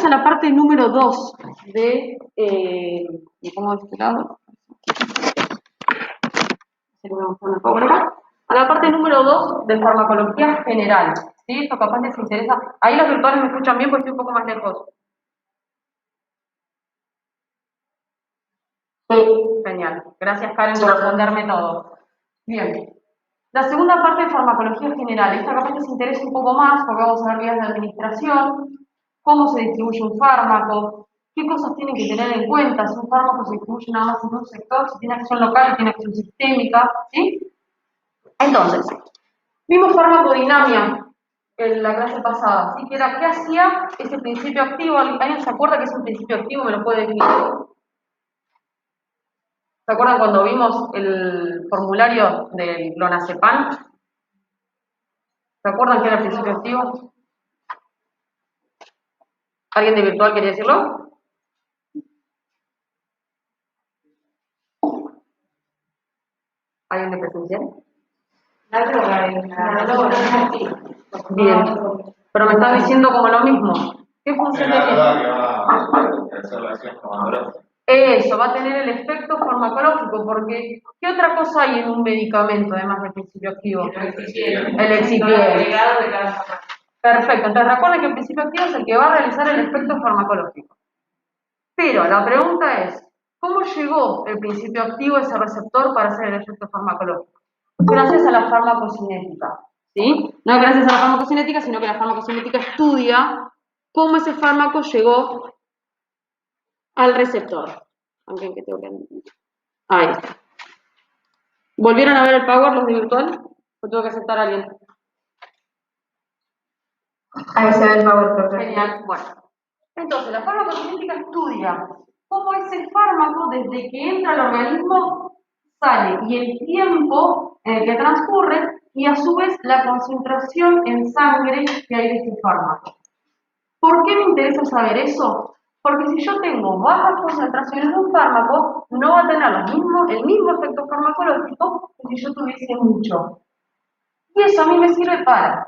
a la parte número 2 de... ¿me pongo de este lado? A la parte número 2 de farmacología general. ¿Sí? Esto capaz les interesa. Ahí los virtuales me escuchan bien porque estoy un poco más lejos. Sí, genial. Gracias, Karen, por responderme todo. Bien. La segunda parte de farmacología general. Esta capaz les interesa un poco más porque vamos a ver vías de administración, cómo se distribuye un fármaco, qué cosas tienen que tener en cuenta, si un fármaco se distribuye nada más en un sector, si tiene acción local y tiene acción sistémica, ¿sí? Entonces, vimos farmacodinámica en la clase pasada, ¿sí? Que era qué hacía ese principio activo. ¿Alguien se acuerda que es un principio activo? ¿Me lo puede definir? ¿Se acuerdan cuando vimos el formulario del clonazepam? ¿Se acuerdan qué era el principio activo? ¿Alguien de virtual quería decirlo? ¿Alguien de presencial? Bien, pero me están diciendo como lo mismo. ¿Qué función tiene? Eso, va a tener el efecto farmacológico, porque ¿qué otra cosa hay en un medicamento además del principio activo? El excipiente. Perfecto, entonces recuerden que el principio activo es el que va a realizar el efecto farmacológico. Pero la pregunta es, ¿cómo llegó el principio activo a ese receptor para hacer el efecto farmacológico? Gracias a la farmacocinética, ¿sí? No gracias a la farmacocinética, sino que la farmacocinética estudia cómo ese fármaco llegó al receptor. Ahí está. ¿Volvieron a ver el Power los de virtual? ¿O tengo que aceptar a alguien? Ahí se ve el Power, perfecto. Genial, bueno. Entonces, la farmacocinética estudia cómo ese fármaco, desde que entra al organismo, sale, y el tiempo en el que transcurre, y a su vez la concentración en sangre que hay de ese fármaco. ¿Por qué me interesa saber eso? Porque si yo tengo bajas concentraciones de un fármaco, no va a tener el mismo efecto farmacológico que si yo tuviese mucho. Y eso a mí me sirve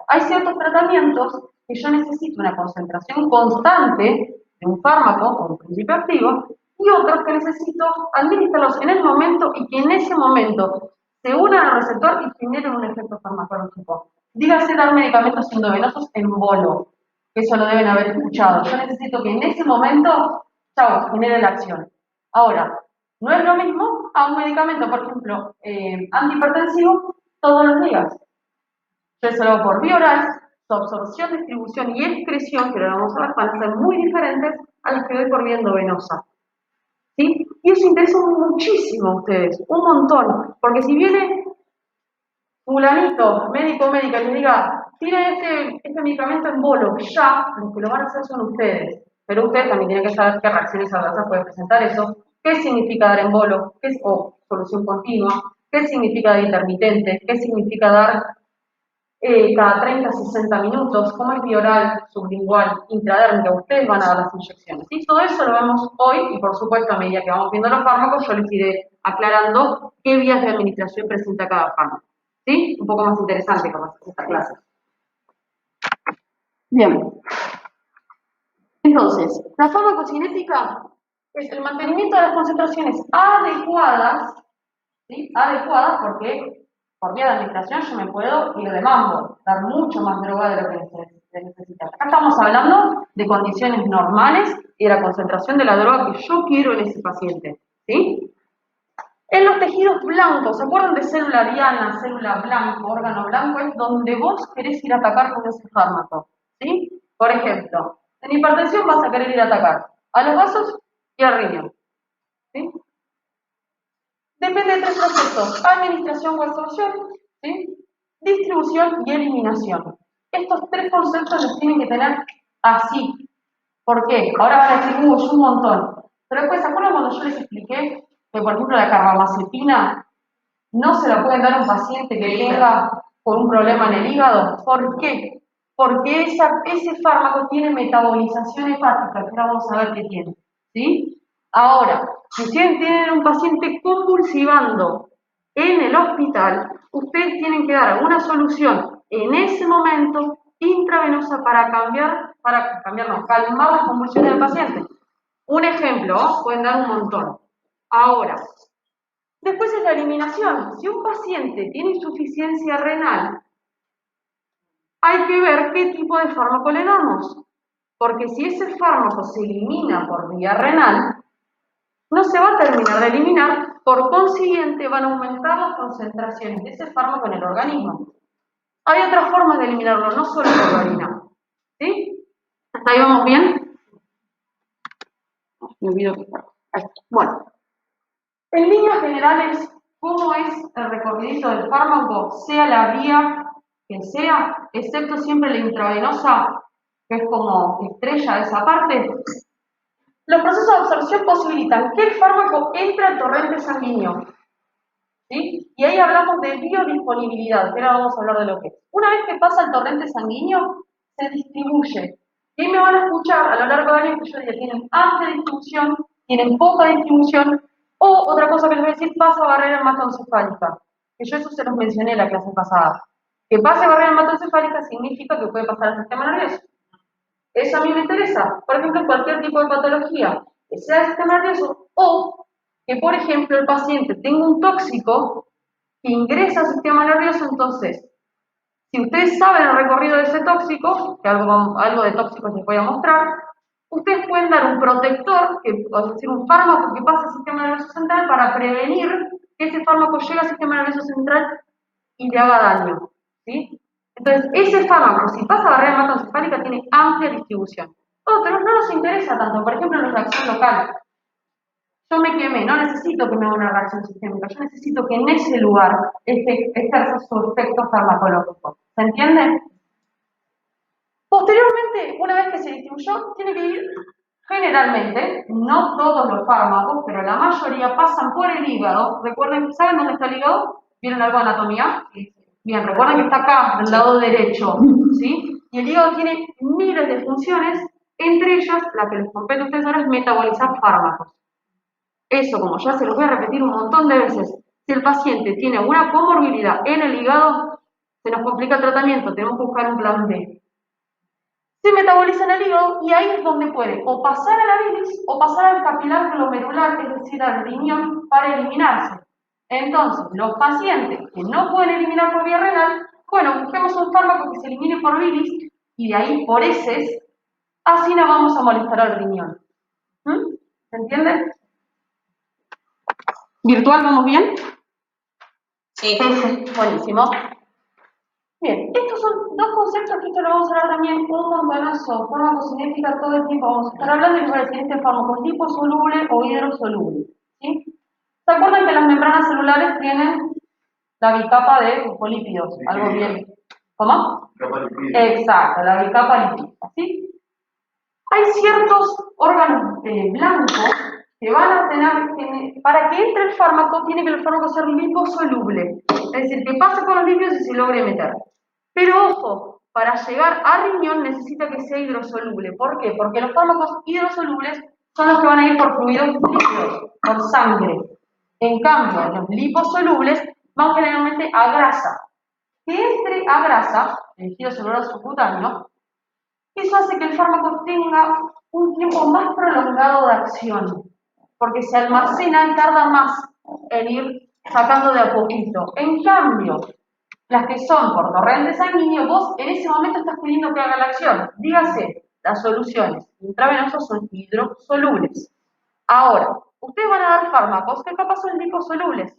hay ciertos tratamientos que yo necesito una concentración constante de un fármaco o un principio activo, y otros que necesito administrarlos en el momento y que en ese momento se unan al receptor y generen un efecto farmacológico. Dígase dar medicamentos endovenosos en bolo, que eso lo deben haber escuchado. Yo necesito que en ese momento, chao, genere la acción. Ahora, no es lo mismo a un medicamento, por ejemplo, antihipertensivo, todos los días. Yo se lo hago por vía oral, su absorción, distribución y excreción, que lo vamos a ver, van a ser muy diferentes a las que doy por vía endovenosa. ¿Sí? Y eso interesa muchísimo a ustedes, un montón, porque si viene fulanito, médico o médica, y les diga, tiene este medicamento en bolo, ya, los que lo van a hacer son ustedes, pero ustedes también tienen que saber qué reacciones adversas puede presentar eso, qué significa dar en bolo, o solución continua, qué significa dar intermitente, qué significa dar cada 30 a 60 minutos, cómo es bioral, sublingual, intradérmica, ustedes van a dar las inyecciones. ¿Sí? Todo eso lo vemos hoy y por supuesto a medida que vamos viendo los fármacos yo les iré aclarando qué vías de administración presenta cada fármaco. ¿Sí? Un poco más interesante capaz esta clase. Bien. Entonces, la farmacocinética es el mantenimiento de las concentraciones adecuadas, ¿sí? Adecuadas porque por vía de administración yo me puedo ir de mambo, dar mucho más droga de lo que se necesita. Acá estamos hablando de condiciones normales y de la concentración de la droga que yo quiero en ese paciente, ¿sí? En los tejidos blancos, ¿se acuerdan de célula diana, célula blanco, órgano blanco? Es donde vos querés ir a atacar con ese fármaco, ¿sí? Por ejemplo, en hipertensión vas a querer ir a atacar a los vasos y al riñón, ¿sí? Depende de tres procesos: administración o absorción, ¿sí? Distribución y eliminación. Estos tres conceptos los tienen que tener así. ¿Por qué? Ahora van a decir, es un montón. Pero después, ¿se acuerdan cuando yo les expliqué que, por ejemplo, la carbamazepina no se la pueden dar a un paciente que tenga por un problema en el hígado? ¿Por qué? Porque ese fármaco tiene metabolización hepática, que ahora vamos a ver qué tiene, ¿sí? Ahora, si ustedes tienen un paciente convulsivando en el hospital, ustedes tienen que dar una solución en ese momento intravenosa para cambiar para cambiarnos, calmar las convulsiones del paciente. Un ejemplo, pueden dar un montón. Ahora, después es la eliminación. Si un paciente tiene insuficiencia renal, hay que ver qué tipo de fármaco le damos. Porque si ese fármaco se elimina por vía renal, no se va a terminar de eliminar, por consiguiente van a aumentar las concentraciones de ese fármaco en el organismo. Hay otras formas de eliminarlo, no solo por la orina. ¿Sí? ¿Hasta ahí vamos bien? Me olvido que está. Bueno, en líneas generales, ¿cómo es el recorrido del fármaco? Sea la vía que sea, excepto siempre la intravenosa, que es como estrella de esa parte. Los procesos de absorción posibilitan que el fármaco entre al torrente sanguíneo. ¿Sí? Y ahí hablamos de biodisponibilidad, que ahora vamos a hablar de lo que es. Una vez que pasa el torrente sanguíneo, se distribuye. Y ahí me van a escuchar a lo largo del año que yo diga, tienen amplia distribución, tienen poca distribución, o otra cosa que les voy a decir, pasa barrera hematoencefálica. Que yo eso se los mencioné en la clase pasada. Que pase barrera hematoencefálica significa que puede pasar al sistema nervioso. Eso a mí me interesa. Por ejemplo, cualquier tipo de patología que sea del sistema nervioso, o que, por ejemplo, el paciente tenga un tóxico que ingresa al sistema nervioso. Entonces, si ustedes saben el recorrido de ese tóxico, que algo de tóxico les voy a mostrar, ustedes pueden dar un protector, es decir, un fármaco que pasa al sistema nervioso central para prevenir que ese fármaco llegue al sistema nervioso central y le haga daño. ¿Sí? Entonces, ese fármaco, si pasa barrera hematoencefálica, tiene amplia distribución. Otros no nos interesa tanto, por ejemplo, la reacción local. Yo me quemé, no necesito que me haga una reacción sistémica, yo necesito que en ese lugar ejerza su efecto farmacológico. ¿Se entiende? Posteriormente, una vez que se distribuyó, tiene que ir, generalmente, no todos los fármacos, pero la mayoría pasan por el hígado. Recuerden, ¿saben dónde está el hígado? ¿Vieron algo de anatomía? Bien, recuerden que está acá, del lado derecho, ¿sí? Y el hígado tiene miles de funciones, entre ellas, la que les compete a ustedes ahora es metabolizar fármacos. Eso, como ya se los voy a repetir un montón de veces, si el paciente tiene alguna comorbilidad en el hígado, se nos complica el tratamiento, tenemos que buscar un plan B. Se metaboliza en el hígado y ahí es donde puede o pasar a la bilis o pasar al capilar glomerular, es decir, al riñón, para eliminarse. Entonces, los pacientes que no pueden eliminar por vía renal, bueno, busquemos un fármaco que se elimine por bilis y de ahí por heces, así no vamos a molestar al riñón. ¿Se entiende? ¿Virtual vamos bien? Sí. Buenísimo. Bien, estos son dos conceptos que esto lo vamos a hablar también un montonazo, farmacocinética todo el tiempo. Vamos a estar hablando y les voy a decir este fármaco es liposoluble o hidrosoluble. ¿Sí? ¿Se acuerdan que las membranas celulares tienen la bicapa de fosfolípidos? Sí, algo bien. ¿Cómo? Exacto, la bicapa lipídica. ¿Sí? Hay ciertos órganos blancos que van a tener, para que entre el fármaco, tiene que el fármaco ser liposoluble. Es decir, que pase por los lípidos y se logre meter. Pero ojo, para llegar a riñón necesita que sea hidrosoluble. ¿Por qué? Porque los fármacos hidrosolubles son los que van a ir por fluidos líquidos, por sangre. En cambio, los liposolubles van generalmente a grasa. Que entre a grasa, el tejido celular subcutáneo, eso hace que el fármaco tenga un tiempo más prolongado de acción, porque se almacena y tarda más en ir sacando de a poquito. En cambio, las que son por torrente sanguíneo, vos en ese momento estás pidiendo que haga la acción. Dígase, las soluciones intravenosas son hidrosolubles. Ahora, ustedes van a dar fármacos que capaz son liposolubles.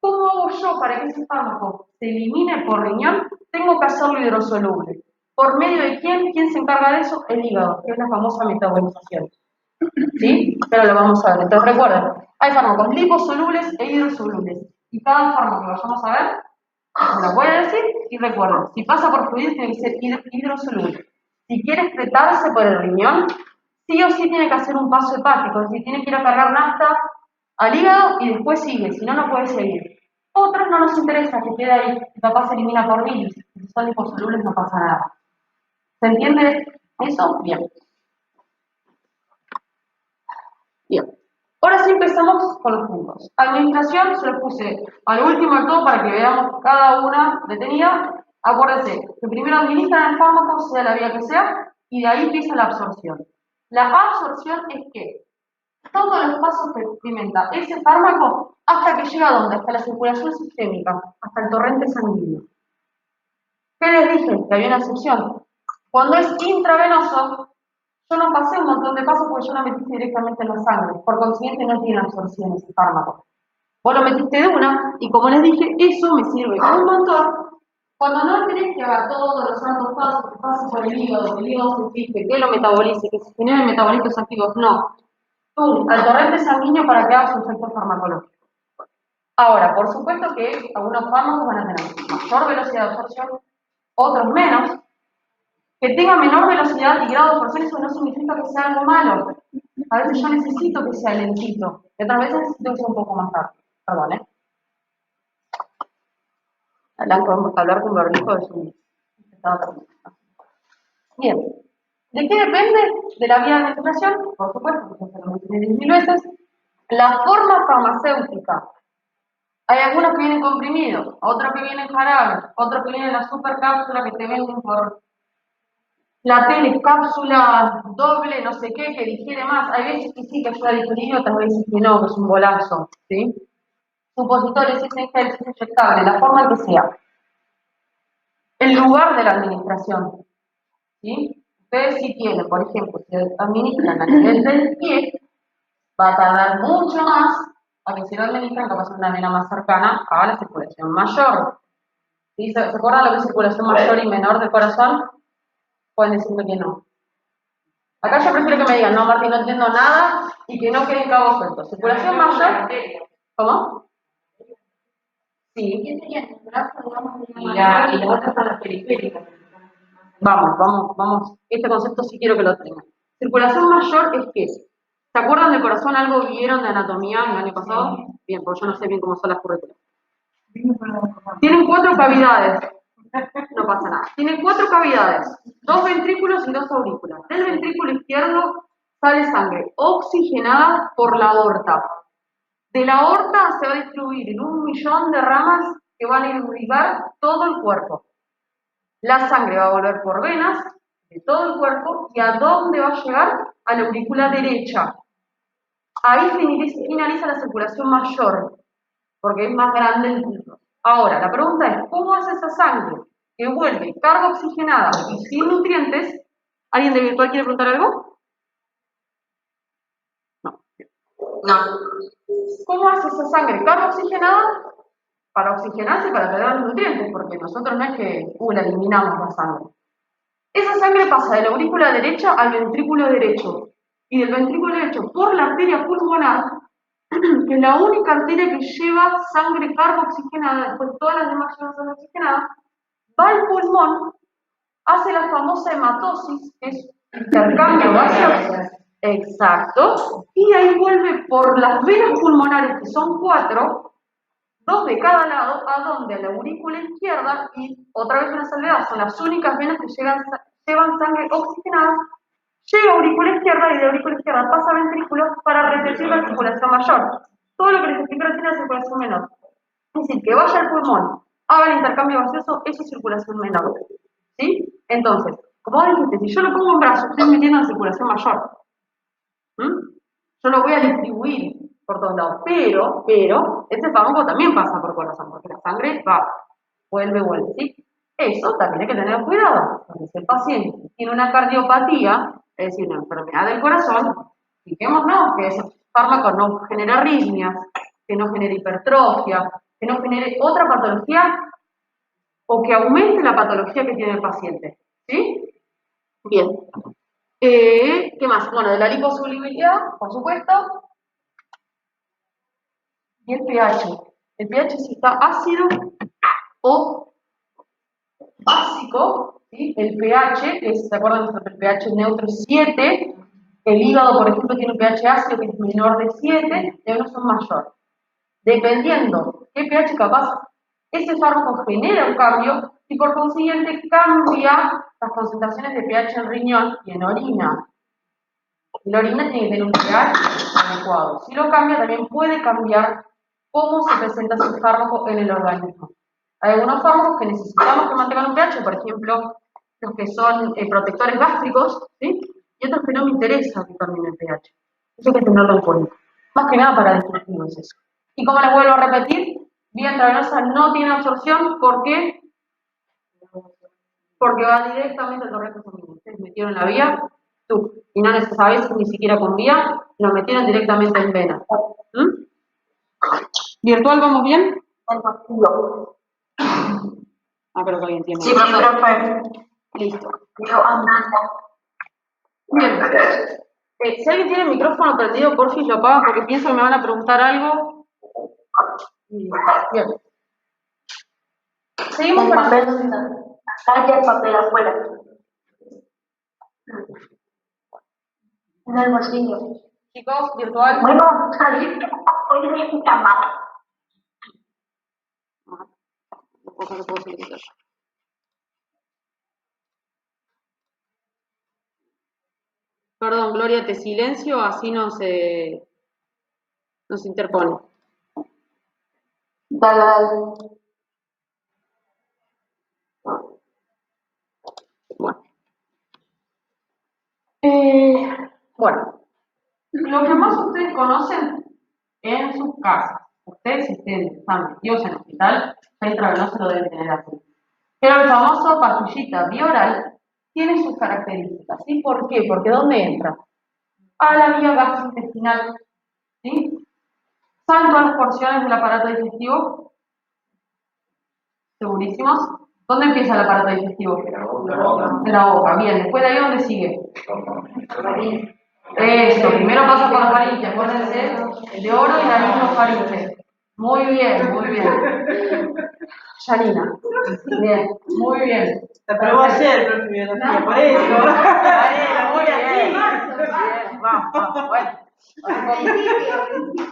¿Cómo hago yo para que ese fármaco se elimine por riñón? Tengo que hacerlo hidrosoluble. ¿Por medio de quién? ¿Quién se encarga de eso? El hígado, que es la famosa metabolización. ¿Sí? Pero lo vamos a ver. Entonces recuerden, hay fármacos liposolubles e hidrosolubles. Y cada fármaco que vayamos a ver, se lo voy a decir y recuerden, si pasa por fluidos tiene que ser hidrosoluble. Si quiere excretarse por el riñón, sí o sí tiene que hacer un paso hepático, es decir, tiene que ir a cargar nafta al hígado y después sigue, si no, no puede seguir. Otros no nos interesa que quede ahí, si capaz se elimina por bilis, si son liposolubles no pasa nada. ¿Se entiende eso? Bien. Bien. Ahora sí empezamos con los puntos. Administración, se los puse al último de todo para que veamos cada una detenida. Acuérdense que primero administran el fármaco, sea la vía que sea, y de ahí empieza la absorción. La absorción es que todos los pasos que experimenta ese fármaco hasta que llega a dónde, hasta la circulación sistémica, hasta el torrente sanguíneo. ¿Qué les dije? Que había una excepción. Cuando es intravenoso, yo no pasé un montón de pasos porque yo lo metiste directamente en la sangre. Por consiguiente, no tiene absorción ese fármaco. Vos lo metiste de una, y como les dije, eso me sirve un montón. Cuando no tenés que hacer todos los santos pasos, que pase por el hígado se fije, que lo metabolice, que se generen metabolitos activos, no. Tú, al torrente sanguíneo para que haga su efecto farmacológico. Ahora, por supuesto que algunos fármacos van a tener mayor velocidad de absorción, otros menos. Que tenga menor velocidad y grado de absorción, eso no significa que sea algo malo. A veces yo necesito que sea lentito, y otras veces necesito que sea un poco más rápido. Perdón, ¿eh? Hablar con barbijo es un... Bien. ¿De qué depende? De la vía de administración, por supuesto, porque se lo mencioné 10.000 veces. La forma farmacéutica. Hay algunos que vienen comprimidos, otros que vienen jarabes, otros que vienen en la supercápsula que te venden por la telecápsula doble, no sé qué, que digiere más. Hay veces que sí, que ayuda a digerir, otras veces que no, que es un bolazo, ¿sí? Supositorios, es inyectable, la forma que sea. El lugar de la administración, ¿sí? Ustedes sí tienen, por ejemplo, si administran a nivel del pie, va a tardar mucho más a que si lo administran capaz de una vena más cercana a la circulación mayor. ¿Sí? ¿Se acuerdan lo que es circulación mayor y menor del corazón? Pueden decirme que no. Acá yo prefiero que me digan, no, Martín, no entiendo nada y que no queden cabos sueltos. Circulación mayor. ¿Cómo? Sí. ¿Qué sería el brazo, digamos, y las otras son las periféricas? Vamos. Este concepto sí quiero que lo tengan. Circulación mayor es que, ¿se acuerdan del corazón? ¿Algo vieron de anatomía el año pasado? Sí. Bien, porque yo no sé bien cómo son las currículas. Tienen 4 cavidades. No pasa nada. Tienen 4 cavidades, 2 ventrículos y 2 aurículas. Del ventrículo izquierdo sale sangre oxigenada por la aorta. De la aorta se va a distribuir en 1.000.000 de ramas que van a irrigar todo el cuerpo. La sangre va a volver por venas de todo el cuerpo y ¿a dónde va a llegar? A la aurícula derecha. Ahí finaliza la circulación mayor, porque es más grande el pulso. Ahora, la pregunta es, ¿cómo hace esa sangre que vuelve carga oxigenada y sin nutrientes? ¿Alguien de virtual quiere preguntar algo? No. ¿Cómo hace esa sangre carga oxigenada? Para oxigenarse y para tener los nutrientes, porque nosotros no es que la eliminamos la sangre. Esa sangre pasa de la aurícula derecha al ventrículo derecho, y del ventrículo derecho por la arteria pulmonar, que es la única arteria que lleva sangre carboxigenada, después todas las demás llevan sangre oxigenada, va al pulmón, hace la famosa hematosis, que es intercambio gaseoso, exacto, y ahí vuelve por las venas pulmonares, que son 4, 2 de cada lado, a donde a la aurícula izquierda, y otra vez una salvedad, son las únicas venas que llevan sangre oxigenada, llega a aurícula izquierda y de aurícula izquierda pasa a ventrículo para repetir la circulación mayor. Todo lo que les explico recién es la circulación menor. Es decir, que vaya al pulmón, haga el intercambio gaseoso, eso es circulación menor. ¿Sí? Entonces, como dijiste, si yo lo pongo en brazo, estoy metiendo en circulación mayor. Yo lo voy a distribuir por todos lados. Pero, ese fármaco también pasa por corazón, porque la sangre va, vuelve, ¿sí? Eso también hay que tener cuidado, porque si el paciente tiene una cardiopatía, es decir, una enfermedad del corazón, fijémonos que ese fármaco no genera arritmias, que no genere hipertrofia, que no genere otra patología o que aumente la patología que tiene el paciente. ¿Sí? Bien. ¿Qué más? Bueno, de la liposolubilidad, por supuesto, y el pH. El pH si está ácido o básico, ¿sí? El pH, ¿se acuerdan que el pH neutro es 7? El hígado, por ejemplo, tiene un pH ácido que es menor de 7, y unos son mayor. Dependiendo qué pH capaz, ese fármaco genera un cambio y por consiguiente cambia las concentraciones de pH en riñón y en orina. La orina tiene que tener un pH adecuado. Si lo cambia, también puede cambiar cómo se presenta ese fármaco en el organismo. Hay algunos fármacos que necesitamos que mantengan un pH, por ejemplo, los que son protectores gástricos, ¿sí? Y otros que no me interesa que cambien el pH. Eso hay que tenerlo en cuenta. Más que nada para digestivos eso. Y como les vuelvo a repetir, vía intravenosa no tiene absorción, ¿por qué? Porque va directamente al torrente sanguíneo. Ustedes metieron la vía, y no necesitas ni siquiera con vía, lo metieron directamente en vena. ¿Mm? ¿Virtual vamos bien? No. Ah, creo que alguien tiene. Sí, profe. Listo. Yo andando. Bien. Si alguien tiene el micrófono prendido, por fin lo apaga porque pienso que me van a preguntar algo. Bien. Seguimos El con papel, calle el papel afuera. En el bolsillo. chicos, virtual. Bueno, salir hoy de mi cama. Perdón, Gloria, te silencio, así no se interpone. Dale. Bueno. Bueno, lo que más ustedes conocen en sus casas, ustedes están metidos en el hospital, la intravenosa lo deben tener así. Pero el famoso pastillita bioral tiene sus características, ¿sí? ¿Por qué? Porque ¿dónde entra? A la vía gastrointestinal, ¿sí? ¿Saben todas las porciones del aparato digestivo? ¿Segurísimos? ¿Dónde empieza el aparato digestivo? En la boca, bien. Después de ahí, ¿dónde sigue? Eso, primero pasa por la faringe, acuérdense, el de oro y la nasofaringe. Muy bien, muy bien. Yanina. Bien, muy bien. La probó ayer, profe, biología, por eso. Muy bien. Bien, vamos, bueno.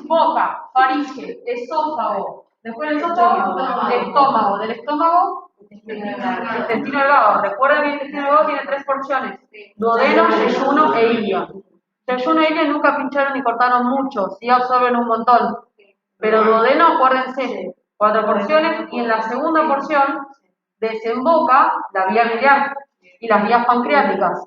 Boca, faringe, esófago. Después del estómago. Del estómago, intestino delgado. Recuerden que el intestino delgado tiene 3 porciones: duodeno, yeyuno e ilion. Yeyuno e ilion nunca pincharon ni cortaron mucho, sí absorben un montón. Pero duodeno, acuérdense, 4 porciones, y en la segunda porción desemboca la vía biliar y las vías pancreáticas.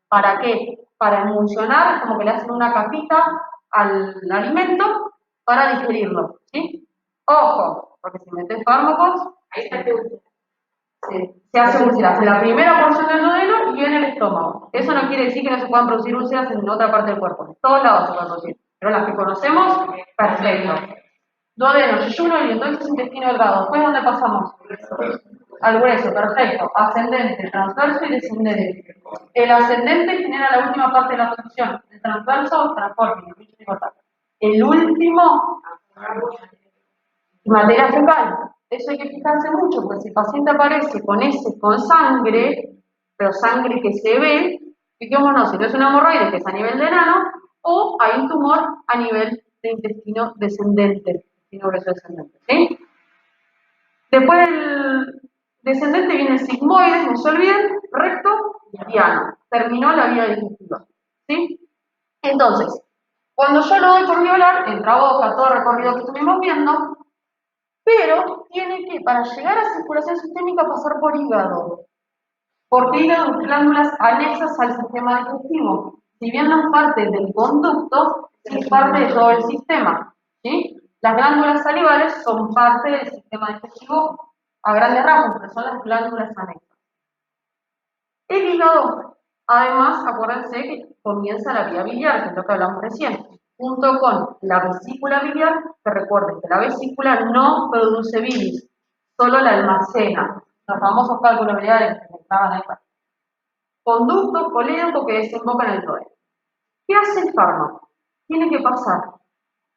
¿Para qué? Para emulsionar, como que le hacen una capita al alimento para digerirlo, ¿sí? Ojo, porque si metes fármacos, se hace úlceras en la primera porción del duodeno y en el estómago. Eso no quiere decir que no se puedan producir úlceras en otra parte del cuerpo. En todos lados se pueden producir. Pero las que conocemos, perfecto. Duodeno, yeyuno y entonces intestino delgado. ¿Después dónde pasamos? Al grueso, perfecto. Ascendente, transverso y descendente. El ascendente genera la última parte de la absorción. El transverso, transporte. El último, materia fecal. Eso hay que fijarse mucho, porque si el paciente aparece con sangre, pero sangre que se ve, fijémonos si no es una hemorroide que es a nivel de ano, o hay un tumor a nivel de intestino descendente, intestino grueso descendente, ¿sí? Después del descendente viene el sigmoide, no se olviden, recto y ano. Terminó la vía digestiva, ¿sí? Entonces, cuando yo lo doy por violar, entra a boca, todo el recorrido que estuvimos viendo, pero tiene que, para llegar a circulación sistémica, pasar por hígado. Porque hígado es glándulas anexas al sistema digestivo. Si bien no es parte del conducto, sí es parte de todo el sistema, ¿sí? Las glándulas salivales son parte del sistema digestivo a grandes rasgos, pero son las glándulas anexas. El hígado, además, acuérdense que comienza la vía biliar, que es lo que hablamos recién, junto con la vesícula biliar, que recuerden que la vesícula no produce bilis, solo la almacena, los famosos cálculos biliares que se estaban ahí. Conducto colédoco que desemboca en el duodeno. ¿Qué hace el fármaco? Tiene que pasar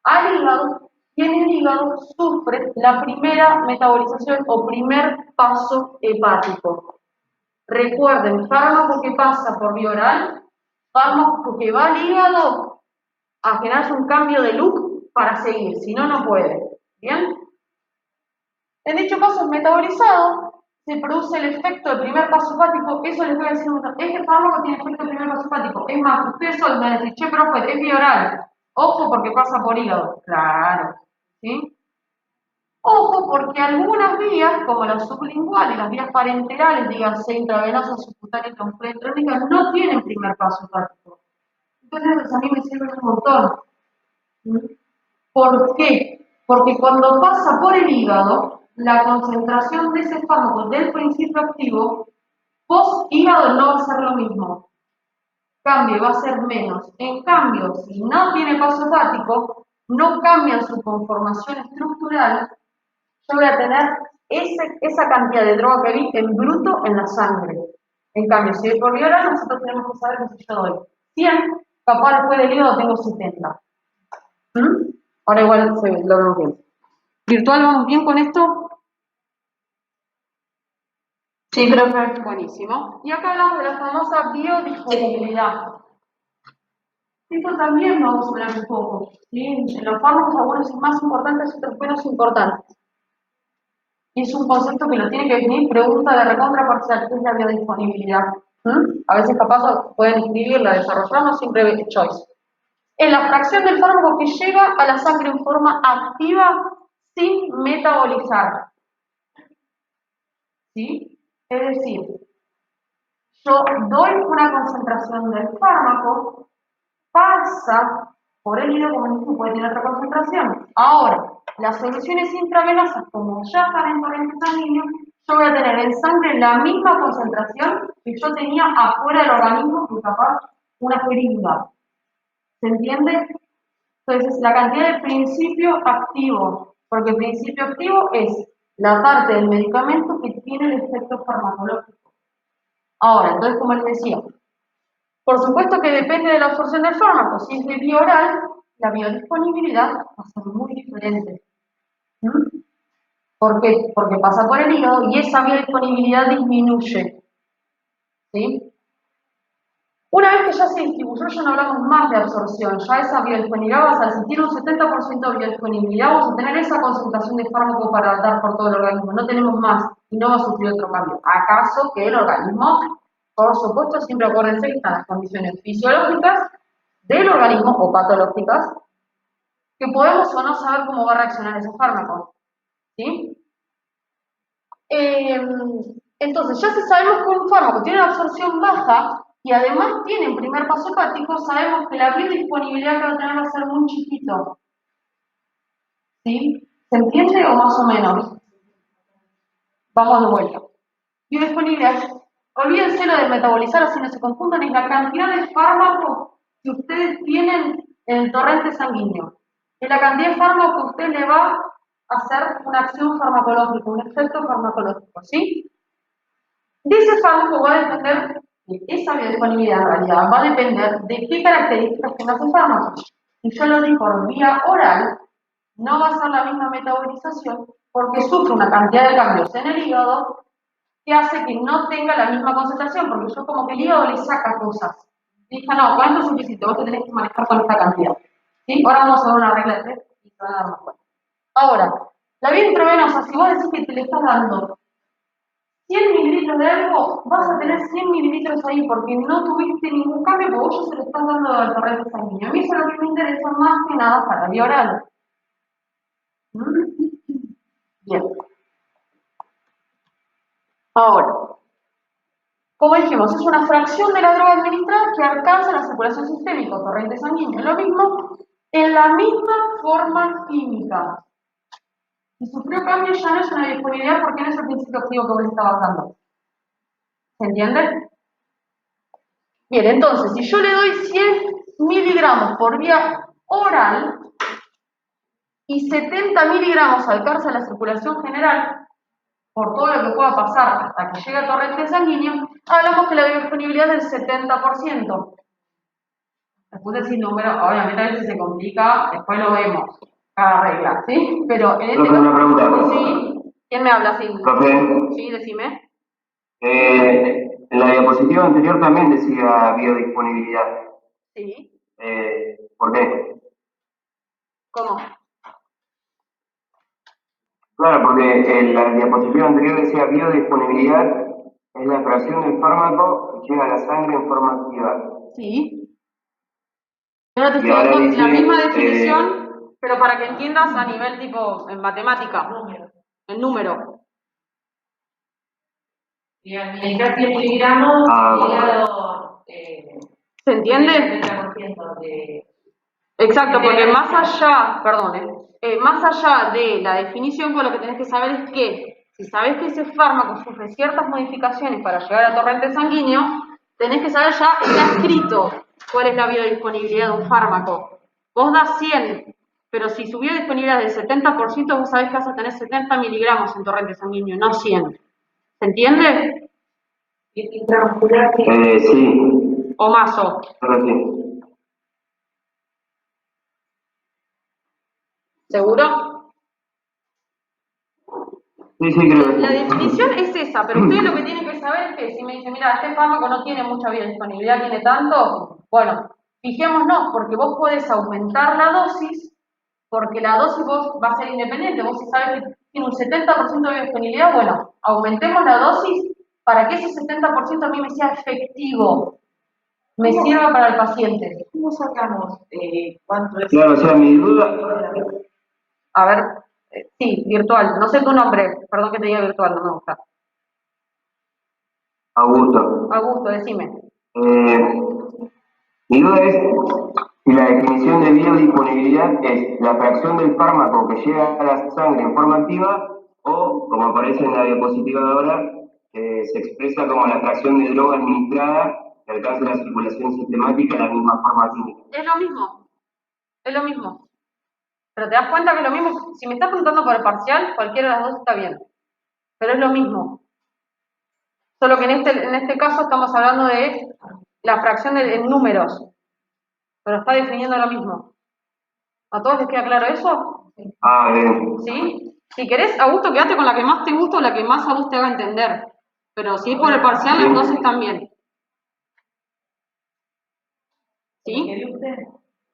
al hígado y en el hígado sufre la primera metabolización o primer paso hepático. Recuerden, fármaco que pasa por vía oral, fármaco que va al hígado a generarse un cambio de look para seguir, si no, no puede. ¿Bien? En dicho paso es metabolizado, se produce el efecto del primer paso hepático. Eso les voy a decir, este fármaco tiene efecto del primer paso hepático. Es más, ustedes son me decir, che, profe, es vía oral. Ojo porque pasa por hígado. Claro, ¿sí? Ojo, porque algunas vías, como la sublingual y las vías parenterales, díganse intravenosa, subcutánea y transplantológica, no tienen primer paso hepático. Entonces, a mí me sirven un montón. ¿Mm? ¿Por qué? Porque cuando pasa por el hígado, la concentración de ese fármaco del principio activo, post-hígado no va a ser lo mismo. Cambio, va a ser menos. En cambio, si no tiene paso hepático, no cambian su conformación estructural, yo voy a tener esa cantidad de droga que vi en bruto en la sangre. En cambio, si voy por vía oral, nosotros tenemos que saber que si yo doy 100, capaz después del hígado tengo 70. ¿Mm? Ahora igual lo vemos bien. ¿Virtual vamos bien con esto? Sí, profe. Buenísimo. Y acá hablamos de la famosa biodisponibilidad. Esto también vamos a hablar un poco. ¿Sí? En los fármacos algunos son más importantes, otros menos importantes. Y es un concepto que lo tiene que definir pregunta de recontra parcial, que es la biodisponibilidad. A veces capaz pueden escribirla, desarrollamos siempre choice. Es la fracción del fármaco que llega a la sangre en forma activa sin metabolizar. ¿Sí? Es decir, yo doy una concentración del fármaco, pasa por el hígado, como dije, puede tener otra concentración. Ahora, las soluciones intravenosas, como ya están en torrente sanguíneo, yo voy a tener en sangre la misma concentración que yo tenía afuera del organismo, que capaz una jeringa. ¿Se entiende? Entonces, la cantidad de principio activo, porque el principio activo es la parte del medicamento que tiene el efecto farmacológico. Ahora, entonces, como les decía, por supuesto que depende de la absorción del fármaco. Si es de vía oral, la biodisponibilidad va a ser muy diferente. ¿Por qué? Porque pasa por el hígado y esa biodisponibilidad disminuye. ¿Sí? Una vez que ya se distribuyó, ya no hablamos más de absorción. Ya esa biodisponibilidad va a ser, si tiene un 70% de biodisponibilidad, vamos a tener esa concentración de fármaco para dar por todo el organismo. No tenemos más y no va a sufrir otro cambio. ¿Acaso que el organismo, por supuesto, siempre acuérdense que están las condiciones fisiológicas del organismo o patológicas, que podemos o no saber cómo va a reaccionar ese fármaco? ¿Sí? Entonces, ya si sabemos que un fármaco tiene una absorción baja y además tiene un primer paso hepático, sabemos que la biodisponibilidad que va a tener va a ser muy chiquito. ¿Sí? ¿Se entiende o más o menos? Vamos de vuelta. Biodisponibilidad. Olvídense lo de metabolizar, así no se confundan, es la cantidad de fármacos que ustedes tienen en el torrente sanguíneo. Es la cantidad de fármacos que usted le va a hacer una acción farmacológica, un efecto farmacológico, ¿sí? De ese fármaco va a depender, de esa biodisponibilidad en realidad, va a depender de qué características tenga ese fármaco. Si yo lo di por vía oral, no va a ser la misma metabolización porque sufre una cantidad de cambios en el hígado que hace que no tenga la misma concentración, porque yo como que el hígado le saca cosas. Dije, no, ¿cuánto es suficiente? Vos te tenés que manejar con esta cantidad. ¿Sí? Ahora vamos a ver una regla de 3 y se van a dar más cuenta. Ahora, la vía intravenosa, si vos decís que te le estás dando 100 mililitros de algo, vas a tener 100 mililitros ahí porque no tuviste ningún cambio, porque vos ya se lo estás dando al torrente sanguíneo. A mí eso es lo que me interesa más que nada para la vía oral. Bien. Ahora, como dijimos, es una fracción de la droga administrada que alcanza la circulación sistémica o torrente sanguíneo. Lo mismo en la misma forma química. Si sufrió cambio ya no es una disponibilidad porque no es el principio activo que vos le estabas dando. ¿Se entiende? Bien, entonces, si yo le doy 100 miligramos por vía oral y 70 miligramos alcanza la circulación general, por todo lo que pueda pasar hasta que llegue a torrente sanguíneo, hablamos que la biodisponibilidad es del 70%. Después decir número, obviamente a veces se complica, después lo vemos, cada regla, ¿sí? Pero en este caso... una pregunta. ¿Sí? ¿Quién me habla? Sí, Profe, sí, decime. en la diapositiva anterior también decía biodisponibilidad. Sí. ¿Por qué? ¿Cómo? Claro, porque en la diapositiva anterior decía biodisponibilidad es la fracción del fármaco que llega a la sangre en forma activa. Sí. Ahora te Y estoy ahora dando dice, la misma definición, Pero para que entiendas a nivel tipo en matemática, el número. Y administrar 100 miligramos, hígado, ¿Se entiende? 30% de... Exacto, porque más allá, perdón, más allá de la definición, pues lo que tenés que saber es que si sabés que ese fármaco sufre ciertas modificaciones para llegar a torrente sanguíneo, tenés que saber ya, está escrito cuál es la biodisponibilidad de un fármaco. Vos das 100, pero si su biodisponibilidad es del 70%, vos sabés que vas a tener 70 miligramos en torrente sanguíneo, no 100. ¿Se entiende? Intramuscular, Sí, O más o. ahora sí. ¿Seguro? Sí, creo que La sí. definición es esa, pero ustedes lo que tienen que saber es que si me dicen, mira, este fármaco no tiene mucha biodisponibilidad, tiene tanto, bueno, fijémonos, porque vos podés aumentar la dosis, porque la dosis vos va a ser independiente, vos si sabes que tiene un 70% de biodisponibilidad, bueno, aumentemos la dosis para que ese 70% a mí me sea efectivo, me sirva para el paciente. ¿cómo sacamos cuánto es? Claro, o sea, mi duda, A ver, sí, virtual, no sé tu nombre, perdón que te diga virtual, no me gusta. Augusto, Augusto, decime. mi duda es si la definición de biodisponibilidad es la fracción del fármaco que llega a la sangre en forma activa o, como aparece en la diapositiva de ahora, se expresa como la fracción de droga administrada que alcanza la circulación sistemática en la misma forma química. Es lo mismo, es lo mismo. Pero te das cuenta que es lo mismo. Si me estás preguntando por el parcial, cualquiera de las dos está bien. Pero es lo mismo. Solo que en este caso estamos hablando de la fracción en números. Pero está definiendo lo mismo. ¿A todos les queda claro eso? Ah, bien. ¿Sí? Si querés, Augusto, quédate con la que más te gusta o la que más a vos te haga entender. Pero si es por el parcial, las dos están bien. ¿Sí?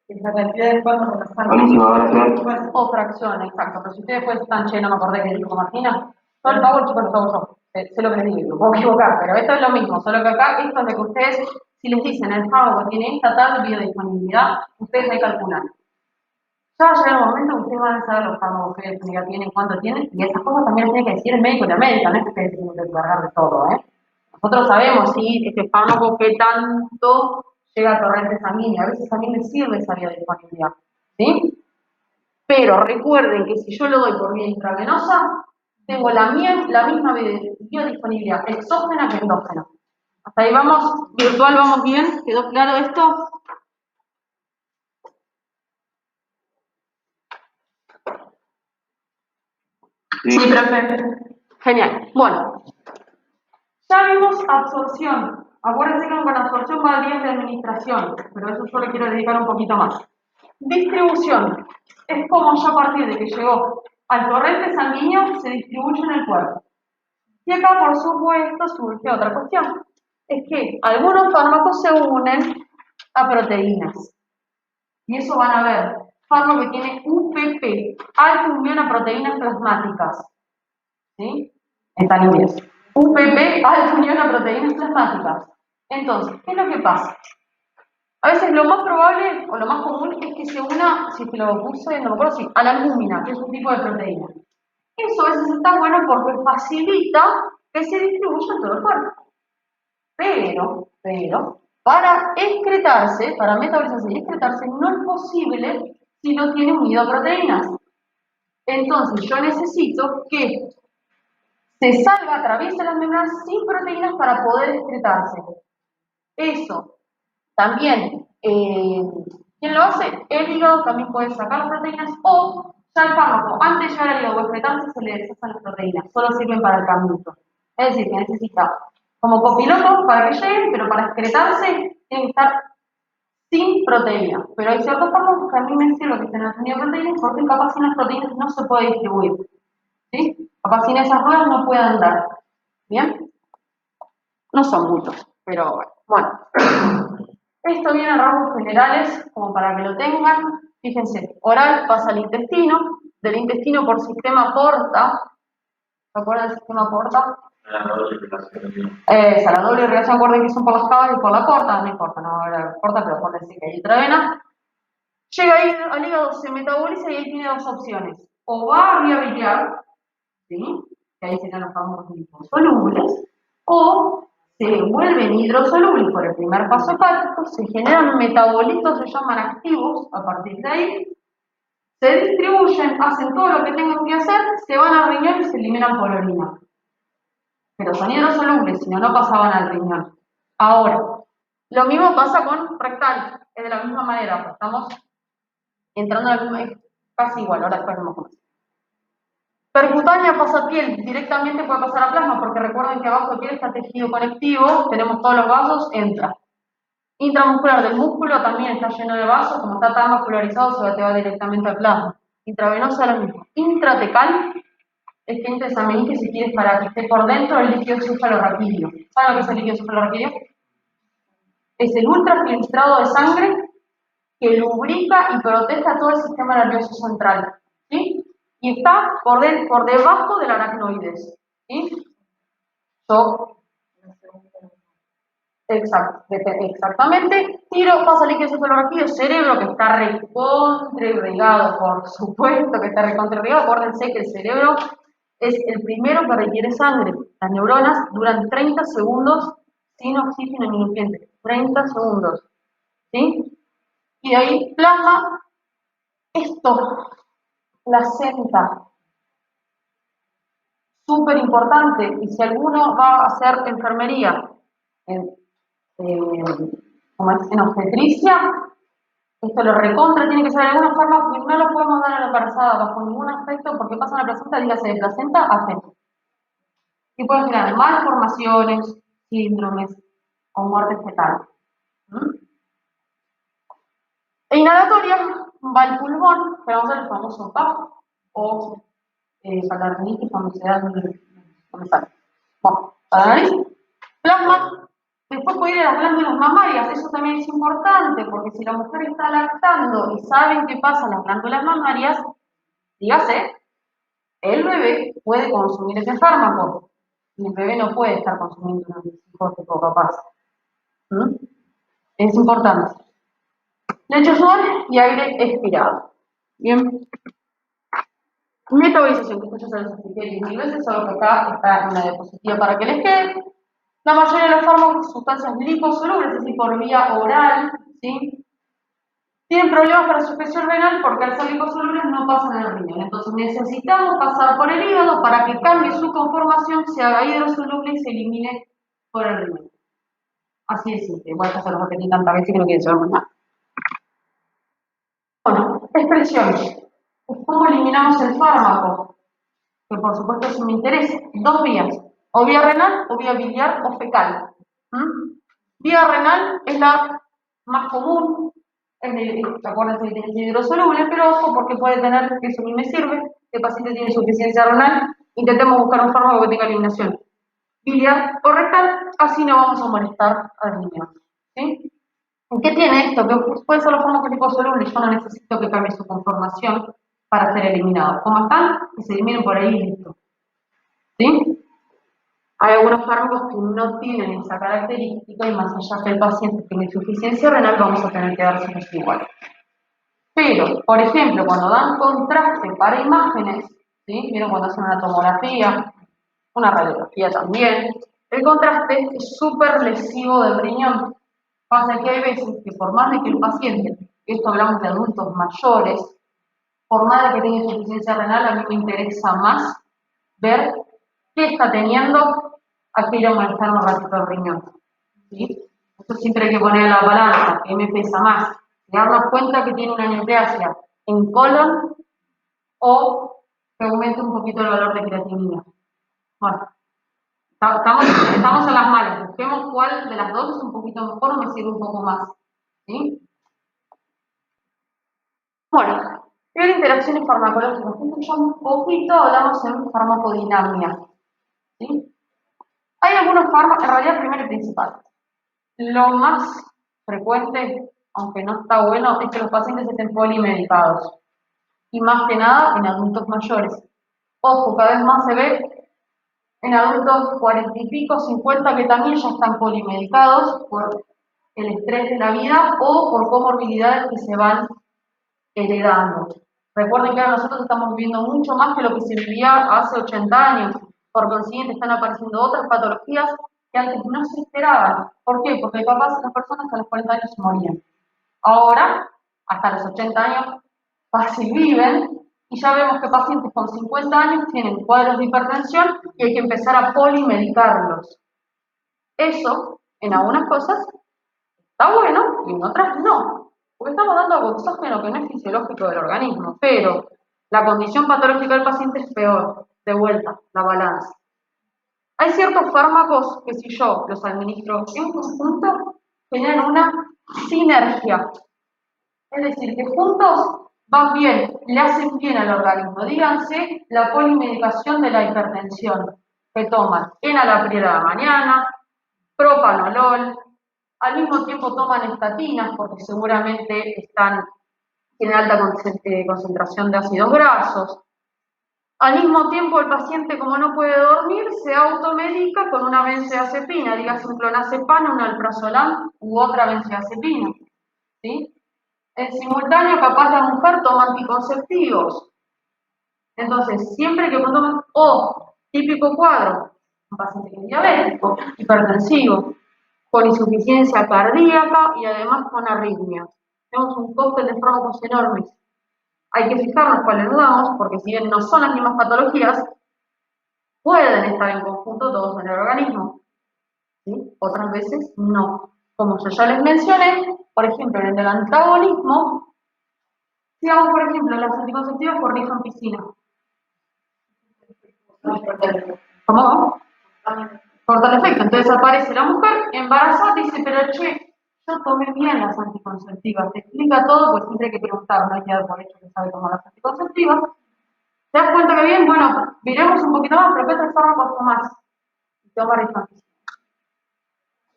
Es la cantidad de fármacos con la sangre. Buenísimo, gracias. O fracción, exacto. Pero si ustedes pues están, che, no me acordé que dijo Martina. Todo el pago, chicos, lo hago yo. Sé lo que les digo, me puedo equivocar, pero esto es lo mismo. Solo que acá, esto es de que ustedes, si les dicen el fármaco tiene esta tal biodisponibilidad, ustedes ahí calculan. Ya va a llegar el momento que ustedes van a saber los fármacos que biodisponibilidad tienen, cuánto tienen, y esas cosas también las tiene que decir el médico y la médica, no es que ustedes tienen que encargar de todo, ¿eh? Nosotros sabemos si este fármaco qué tanto llega al torrente sanguíneo, a veces a mí me sirve esa biodisponibilidad, ¿sí? Pero recuerden que si yo lo doy por vía intravenosa, tengo la misma biodisponibilidad exógena que endógena. Hasta ahí vamos, virtual, vamos bien, ¿quedó claro esto? Sí, profe. Genial. Bueno, ya vimos absorción. Acuérdense que con absorción va a días de administración, pero eso yo le quiero dedicar un poquito más. Distribución. Es como ya a partir de que llegó al torrente sanguíneo se distribuye en el cuerpo. Y acá, por supuesto, surge otra cuestión. Es que algunos fármacos se unen a proteínas. Y eso van a ver. Fármaco que tiene UPP, alta unión a proteínas plasmáticas. ¿Sí? Está en inglés. UPP, alta unión a proteínas plasmáticas. Entonces, ¿qué es lo que pasa? A veces lo más probable o lo más común es que se una, si te lo puse, no me acuerdo si, a la albúmina, que es un tipo de proteína. Eso a veces está bueno porque facilita que se distribuya en todo el cuerpo. Pero, para excretarse, para metabolizarse y excretarse, no es posible si no tiene unido a proteínas. Entonces, yo necesito que se salga, atraviese las membranas sin proteínas para poder excretarse. Eso también, ¿quién lo hace? El hígado también puede sacar las proteínas o ya el fármaco, antes de llegar al hígado o excretarse, se le deshacen las proteínas, solo sirven para el caminito. Es decir, que necesita como copiloto para que lleguen, pero para excretarse tiene que estar sin proteínas. Pero hay ciertos fármacos que a mí me sirven que estén tenido proteínas porque capaz sin las proteínas no se puede distribuir. ¿Sí? Capaz sin esas ruedas no puede andar. ¿Bien? No son muchos, pero bueno. Esto viene a rasgos generales, como para que lo tengan. Fíjense, oral pasa al intestino, del intestino por sistema porta. ¿Se acuerdan del sistema porta? La doble irrigación, acuerden que son por las cavas y por la porta, no importa, no era porta, pero por decir que hay otra vena. llega ahí al hígado, se metaboliza y ahí tiene dos opciones. O va a vía biliar, ¿sí? Que ahí serían los famosos liposolubles, o se vuelven hidrosolubles por el primer paso hepático, se generan metabolitos, se llaman activos, a partir de ahí, se distribuyen, hacen todo lo que tengan que hacer, se van al riñón y se eliminan por orina. Pero son hidrosolubles, si no, no pasaban al riñón. Ahora, lo mismo pasa con rectal, es de la misma manera, pues estamos entrando en la misma, es casi igual, ahora después vemos cómo es. Percutánea pasa a piel, directamente puede pasar a plasma, porque recuerden que abajo de piel está tejido conectivo, tenemos todos los vasos, entra. Intramuscular del músculo también está lleno de vasos, como está tan vascularizado, te va directamente al plasma. Intravenosa lo mismo. Intratecal es que entre esa meninge si quieres para que esté por dentro el líquido cefalorraquídeo. ¿Saben lo que es el líquido cefalorraquídeo? Es el ultrafiltrado de sangre que lubrica y protege a todo el sistema nervioso central, ¿sí? Y está por debajo del aracnoides, ¿sí? Exactamente. Tiro, pasa líquido cefalorraquídeo, cerebro que está recontrairrigado, por supuesto que está recontrairrigado. Acuérdense que el cerebro es el primero que requiere sangre. Las neuronas duran 30 segundos sin oxígeno ni nutrientes. 30 segundos, ¿sí? Y de ahí plasma esto, placenta. Súper importante. Y si alguno va a hacer enfermería como es en obstetricia, esto lo recontra tiene que ser alguna forma que no lo podemos dar a la embarazada bajo ningún aspecto porque pasa en la placenta, dígase de placenta a feto. Y pueden generar malformaciones, síndromes o muerte fetal. E inhalatoria va al pulmón, que vamos a ver el famoso PAP o palarinitis cuando se da bueno, para la nariz. Plasma. Después puede ir a las glándulas mamarias, eso también es importante, porque si la mujer está lactando y saben qué pasa en las glándulas mamarias, dígase, el bebé puede consumir ese fármaco, y el bebé no puede estar consumiendo un antipsicótico capaz. Es importante. Lecho sudor y aire expirado. Bien. Metabolización, que esto ya se los expliqué 10.000 veces, solo que acá está en una diapositiva para que les quede. La mayoría de los fármacos son sustancias liposolubles, es decir, por vía oral, ¿sí? Tienen problemas para su efección renal porque al ser liposolubles no pasan al riñón. Entonces necesitamos pasar por el hígado para que cambie su conformación, se haga hidrosoluble y se elimine por el riñón. Así de simple. Igual ya se los repetí tantas veces que no quieren saber más nada. Bueno, expresiones. ¿Cómo eliminamos el fármaco? Que por supuesto eso me interesa. Dos vías. O vía renal, o vía biliar, o fecal. Vía renal es la más común. Acuérdense que tiene que ser hidrosoluble, pero ojo porque puede tener, que eso a mí me sirve, el paciente tiene insuficiencia renal, intentemos buscar un fármaco que tenga eliminación biliar o rectal, así no vamos a molestar al riñón. ¿Sí? ¿Qué tiene esto? Que pueden ser los fármacos liposolubles, yo no necesito que cambie su conformación para ser eliminados. Como están, que se eliminen por ahí y listo. ¿Sí? Hay algunos fármacos que no tienen esa característica y más allá que el paciente tiene insuficiencia renal, vamos a tener que dárselos igual. Pero, por ejemplo, cuando dan contraste para imágenes, ¿sí? ¿Vieron cuando hacen una tomografía? Una radiografía también. El contraste es súper lesivo del riñón. Pasa que hay veces que por más de que el paciente, esto hablamos de adultos mayores, por más de que tenga insuficiencia renal, a mí me interesa más ver qué está teniendo aquello molestar un ratito el riñón. ¿Sí? Esto siempre hay que poner en la balanza, que me pesa más. Darnos cuenta que tiene una neoplasia en colon o que aumente un poquito el valor de creatinina. Bueno, estamos en las malas. Busquemos cuál de las dos es un poquito mejor o me sirve un poco más. ¿Sí? Bueno, ver interacciones farmacológicas. Ya un poquito hablamos en farmacodinamia. ¿Sí? Hay algunos fármacos, en realidad primero y principal. Lo más frecuente, aunque no está bueno, es que los pacientes estén polimedicados. Y más que nada en adultos mayores. Ojo, cada vez más se ve en adultos 40 y pico, 50, que también ya están polimedicados por el estrés de la vida o por comorbilidades que se van heredando. Recuerden que ahora nosotros estamos viviendo mucho más que lo que se vivía hace 80 años. Por consiguiente, están apareciendo otras patologías que antes no se esperaban. ¿Por qué? Porque capaz las personas a los 40 años se morían. Ahora, hasta los 80 años, fácil viven, y ya vemos que pacientes con 50 años tienen cuadros de hipertensión y hay que empezar a polimedicarlos. Eso, en algunas cosas, está bueno y en otras no, porque estamos dando oxígeno que no es fisiológico del organismo, pero la condición patológica del paciente es peor. De vuelta, la balanza. Hay ciertos fármacos que si yo los administro en conjunto, generan una sinergia. Es decir, que juntos van bien, le hacen bien al organismo. Díganse la polimedicación de la hipertensión, que toman enalapril a la mañana, propanolol, al mismo tiempo toman estatinas porque seguramente tienen alta concentración de ácidos grasos. Al mismo tiempo, el paciente, como no puede dormir, se automedica con una benzodiazepina, dígase un clonazepam, un alprazolam u otra benzodiazepina. ¿Sí? En simultáneo, capaz la mujer toma anticonceptivos. Entonces, siempre que tomen, típico cuadro, un paciente que es diabético, hipertensivo, con insuficiencia cardíaca y además con arritmia. Tenemos un cóctel de fármacos enormes. Hay que fijarnos cuáles nos damos, porque si bien no son las mismas patologías, pueden estar en conjunto todos en el organismo. ¿Sí? Otras veces no. Como yo ya les mencioné, por ejemplo, en el antagonismo, digamos, por ejemplo, los anticonceptivos por rifampicina. ¿Cómo? Corta el efecto. Entonces aparece la mujer embarazada y dice, pero che, yo tomé bien las anticonceptivas. Te explica todo, pues siempre hay que preguntar, no hay que dar por hecho que sabe tomar las anticonceptivas. ¿Te das cuenta que bien? Bueno, miremos un poquito más, pero ¿qué otros fármacos tomás? Y toma rifampicina.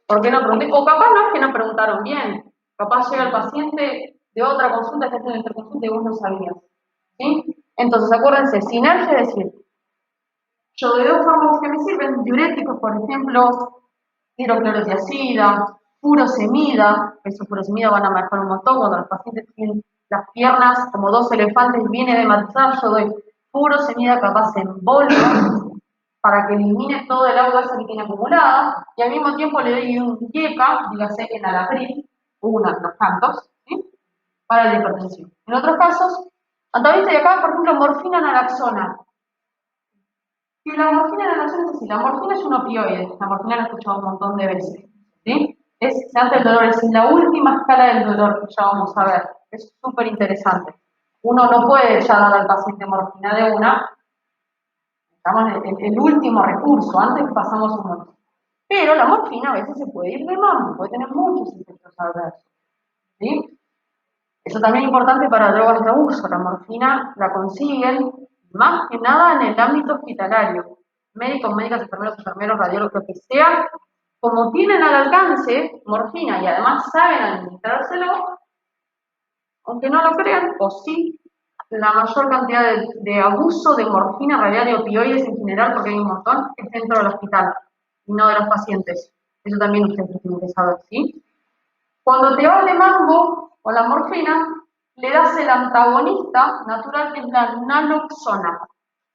¿Por qué no pregunté? O capaz no es que no preguntaron bien. Capaz llega el paciente de otra consulta, que hace interconsulta y vos no sabías. ¿Sí? Entonces, acuérdense, sinergia es decir, yo de dos fármacos que me sirven, diuréticos, por ejemplo, hidroclorotiazida, furosemida, esos furosemida van a mejorar un montón cuando los pacientes tienen las piernas como dos elefantes bien edematizadas, yo doy furosemida capaz en bolsa para que elimine todo el agua esa que tiene acumulada, y al mismo tiempo le doy un IECA, dígase enalapril, unos tantos, ¿sí? Para la hipertensión. En otros casos, antagonista, y acá, por ejemplo, morfina naloxona. Y la morfina naloxona es así, la morfina es un opioide, la morfina la he escuchado un montón de veces, ¿sí? Se ante el dolor, es la última escala del dolor que ya vamos a ver, es súper interesante. Uno no puede ya dar al paciente morfina de una, estamos en el último recurso, antes pasamos un montón. Pero la morfina a veces se puede ir de mambo, puede tener muchos efectos adversos, ¿sí? Eso también es importante para drogas de abuso, la morfina la consiguen más que nada en el ámbito hospitalario. Médicos, médicas, enfermeros, radiólogos, lo que sea, como tienen al alcance morfina y además saben administrárselo, aunque no lo crean, o sí, la mayor cantidad de abuso de morfina, en realidad de opioides en general, porque hay un montón, es dentro del hospital y no de los pacientes. Eso también ustedes tienen que saber, ¿sí? Cuando te vas de mambo con la morfina, le das el antagonista natural que es la naloxona.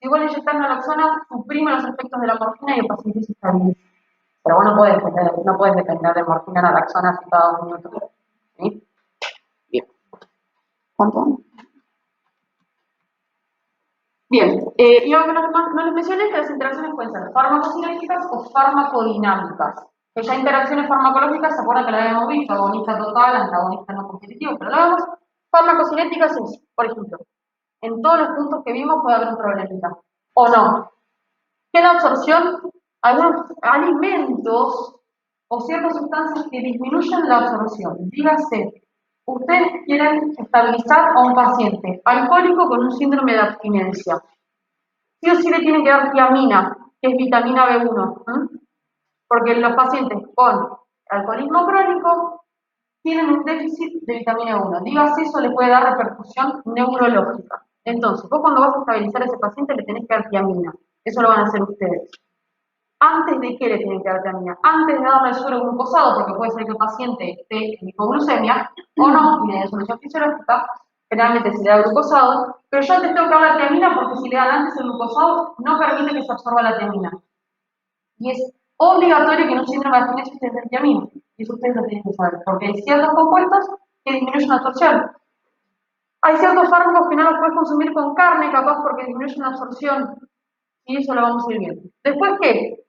Si vos le inyectás naloxona, suprime los efectos de la morfina y el paciente se estabiliza. Pero vos no puedes depender de morfina naloxona así cada 2 minutos. ¿Sí? Bien. ¿Cuánto? Bien, y algo que no les mencioné es que las interacciones pueden ser farmacocinérgicas o farmacodinámicas. Que ya interacciones farmacológicas, se acuerdan que la habíamos visto, agonista total, antagonista no competitivo, pero lo vemos. Farmacocinéticas es, por ejemplo, en todos los puntos que vimos puede haber un problemita, o no. ¿Qué es la absorción? Algunos alimentos o ciertas sustancias que disminuyen la absorción. Dígase, ustedes quieren estabilizar a un paciente alcohólico con un síndrome de abstinencia. Sí o sí le tienen que dar tiamina, que es vitamina B1. Porque los pacientes con alcoholismo crónico tienen un déficit de vitamina 1. Dígase, eso le puede dar repercusión neurológica. Entonces, vos cuando vas a estabilizar a ese paciente le tenés que dar tiamina. Eso lo van a hacer ustedes. ¿Antes de qué le tienen que dar tiamina? Antes de darle el suero glucosado, porque puede ser que el paciente esté en hipoglucemia o no, y de solución fisiológica, generalmente se le da glucosado, pero yo antes tengo que dar la tiamina porque si le dan antes el glucosado no permite que se absorba la tiamina. Y es obligatorio que en un síndrome de abstinencia ustedes den tiamina. Y eso ustedes lo tienen que saber, porque hay ciertos compuestos que disminuyen la absorción. Hay ciertos fármacos que no los puedes consumir con carne, capaz porque disminuyen la absorción. Y eso lo vamos a ir viendo. Después, ¿qué?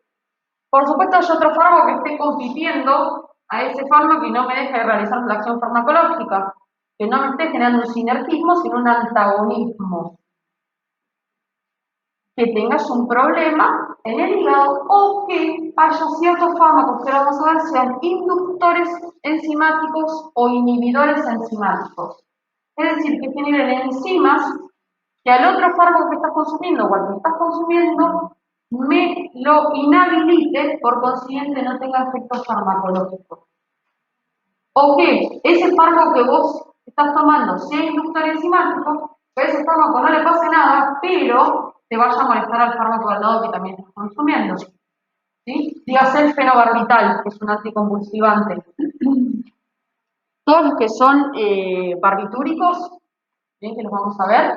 Por supuesto, hay otro fármaco que esté compitiendo a ese fármaco y no me deje de realizar la acción farmacológica. Que no me esté generando un sinergismo, sino un antagonismo. Que tengas un problema en el hígado o que haya ciertos fármacos que ahora vamos a ver sean inductores enzimáticos o inhibidores enzimáticos. Es decir, que generen enzimas que al otro fármaco que estás consumiendo o al que estás consumiendo me lo inhabilite, por consiguiente no tenga efectos farmacológicos. O que ese fármaco que vos estás tomando sea inductor enzimático, que a ese fármaco no le pase nada, pero te vaya a molestar al fármaco al lado que también estás consumiendo. ¿Sí? Dígase el fenobarbital, que es un anticonvulsivante. Todos los que son barbitúricos, bien que los vamos a ver,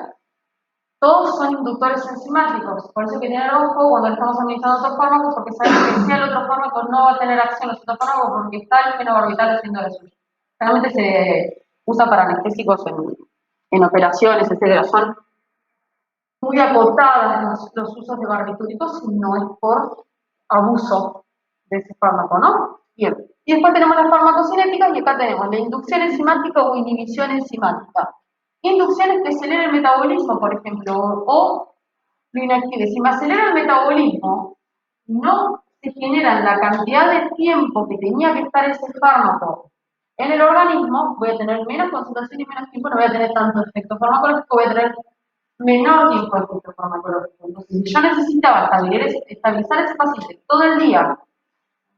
todos son inductores enzimáticos. Por eso hay que tener ojo cuando le estamos administrando otros fármacos, porque sabemos que si el otro fármaco no va a tener acción los otros fármacos porque está el fenobarbital haciendo la suya. Realmente se usa para anestésicos en operaciones, etcétera. Son muy acotadas los usos de barbitúricos y no es por abuso de ese fármaco, ¿no? Bien. Y después tenemos las farmacocinéticas y acá tenemos la inducción enzimática o inhibición enzimática. Inducciones que aceleran el metabolismo, por ejemplo, o lo inactive. Si me acelera el metabolismo, no se genera la cantidad de tiempo que tenía que estar ese fármaco en el organismo, voy a tener menos concentración y menos tiempo, no voy a tener tanto efecto farmacológico, voy a tener menor tiempo de efecto farmacológico. Entonces, si yo necesitaba estabilizar ese paciente todo el día,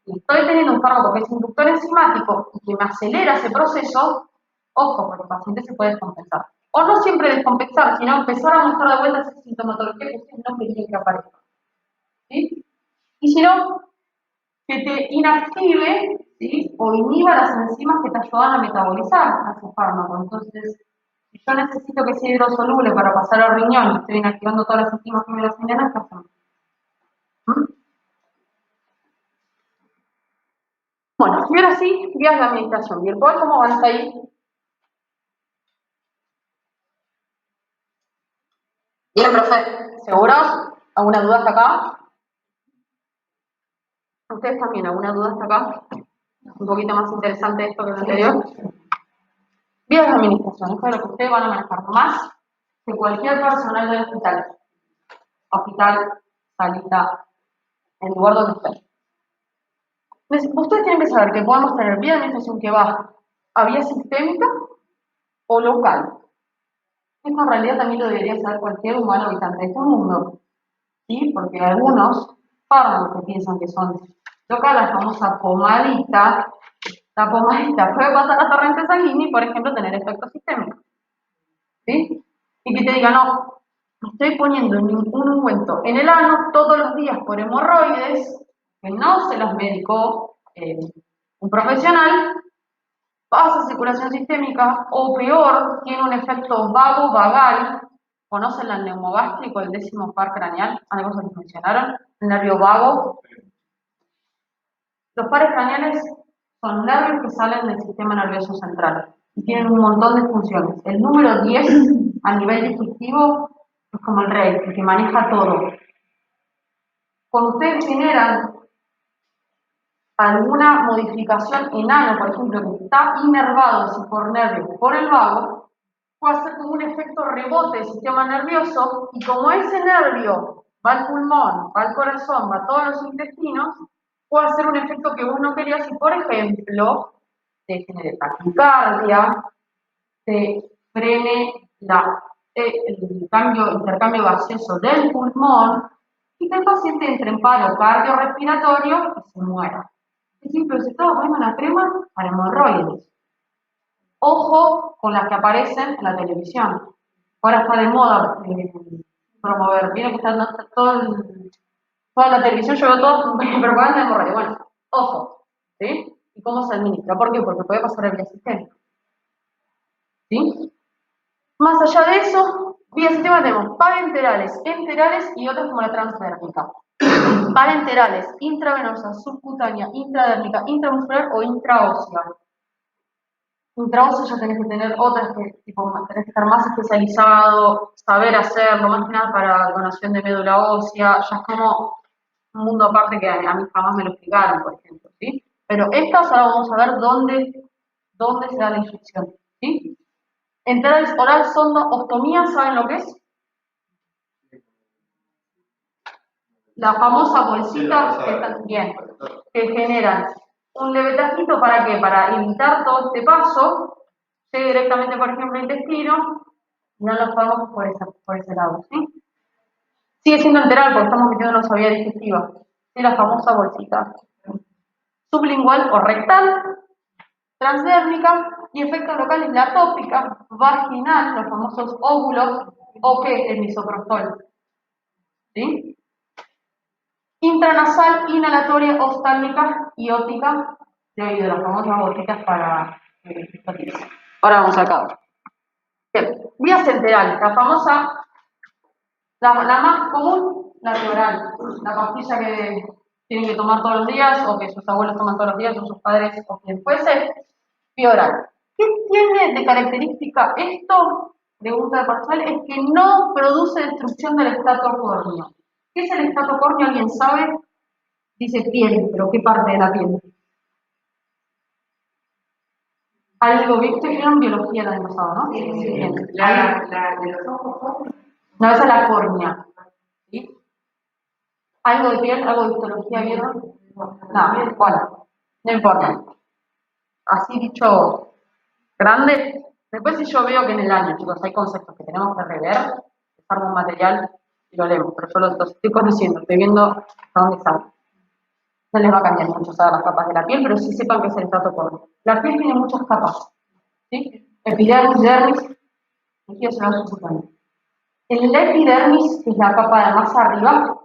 y estoy teniendo un fármaco que es inductor enzimático y que me acelera ese proceso, ojo, porque el paciente se puede descompensar. O no siempre descompensar, sino empezar a mostrar de vuelta esa sintomatología que ustedes no querían que aparezca. ¿Sí? Y si no, que te inactive, ¿sí? O inhiba las enzimas que te ayudan a metabolizar a ese fármaco. Entonces, si yo necesito que sea hidrosoluble para pasar al riñón y estoy inactivando todas las enzimas que me las generan, ¿qué hacemos? Bueno, y ahora sí, vías de administración. ¿Y el poder cómo avanza ahí? Bien, profe. ¿Seguros? ¿Alguna duda hasta acá? ¿Ustedes también? ¿Alguna duda hasta acá? Un poquito más interesante esto que lo anterior. Vías de administración. Esto es lo que ustedes van a manejar más que cualquier personal del hospital. Hospital, salita, el lugar donde estén. Ustedes tienen que saber que podemos tener vía de administración que va a vía sistémica o local. Esto en realidad también lo debería saber cualquier humano habitante de este mundo. ¿Sí? Porque algunos fármacos que piensan que son locales, la famosa pomadita, la pomadita puede pasar a torrente sanguíneo y, por ejemplo, tener efecto sistémico. ¿Sí? Y que te diga, no, estoy poniendo un ungüento en el ano todos los días por hemorroides, que no se los medicó un profesional, pasa circulación sistémica, o peor, tiene un efecto vago-vagal. ¿Conocen el neumogástrico, el 10º par craneal? Algo se les mencionaron, el nervio vago. Los pares craneales son nervios que salen del sistema nervioso central y tienen un montón de funciones. El número 10 a nivel digestivo es como el rey, el que maneja todo. Cuando ustedes generan alguna modificación en ano, por ejemplo, que está inervado así por nervios por el vago, puede hacer como un efecto rebote del sistema nervioso y como ese nervio va al pulmón, va al corazón, va a todos los intestinos, puede hacer un efecto que vos no querías y, por ejemplo, te genere taquicardia, te frene el intercambio gaseoso del pulmón y que el paciente entre en paro cardiorrespiratorio y se muera. Es decir, pero se estaba poniendo una crema para hemorroides. Ojo con las que aparecen en la televisión. Ahora está de moda promover. Viene que está toda la televisión, yo veo todo propaganda de hemorroides. Bueno, ojo, ¿sí? ¿Y cómo se administra? ¿Por qué? Porque puede pasar a vía sistémica. ¿Sí? Más allá de eso, vía sistema tenemos parenterales, enterales y otras como la transdérmica. Parenterales, intravenosa, subcutánea, intradérmica, intramuscular o intraósea. Intraósea ya tenés que tener otras que, tipo, tenés que estar más especializado, saber hacerlo, más que nada para donación de médula ósea, ya es como un mundo aparte que a mí jamás me lo explicaron, por ejemplo, ¿sí? Pero estas ahora vamos a ver dónde se da la inyección, ¿sí? Enterales, oral, sonda, ostomía, ¿saben lo que es? La famosa bolsita que están bien, que generan un leve tajito para qué, para evitar todo este paso, llegue directamente, por ejemplo, al intestino, y no lo podemos por ese lado, ¿sí? Sigue siendo enteral porque estamos metiendo una vía digestiva, ¿sí? La famosa bolsita. Sublingual o rectal, transdérmica, y efectos locales, la tópica, vaginal, los famosos óvulos, o que el misoprostol, ¿sí? Intranasal, inhalatoria, oftálmica y óptica de oído, las famosas botitas para ahora vamos acá. Bien, vías enterales, la famosa, la más común, la Bioral, la pastilla que tienen que tomar todos los días o que sus abuelos toman todos los días o sus padres o quien fuese, Bioral. ¿Qué tiene de característica esto? Pregunta parcial, es que no produce destrucción del estrato córneo. ¿Qué es el estrato córneo? ¿Alguien sabe? Dice piel, pero ¿qué parte de la piel? Algo, ¿viste? Vieron biología el año pasado, ¿no? Sí. Bien. La de los ojos. No, esa es la córnea. ¿Sí? ¿Algo de piel? ¿Algo de histología vieron? No, bueno, no importa. Así dicho, grande. Después si yo veo que en el año, chicos, hay conceptos que tenemos que rever, desarmo un material y lo leemos, pero yo los estoy conociendo, estoy viendo hasta dónde sale. No les va a cambiar mucho saber las capas de la piel, pero sí sepan que es el estrato córneo. La piel tiene muchas capas, ¿sí? Epidermis, dermis, tejido celular subcutáneo. En la epidermis, que es la capa de más arriba,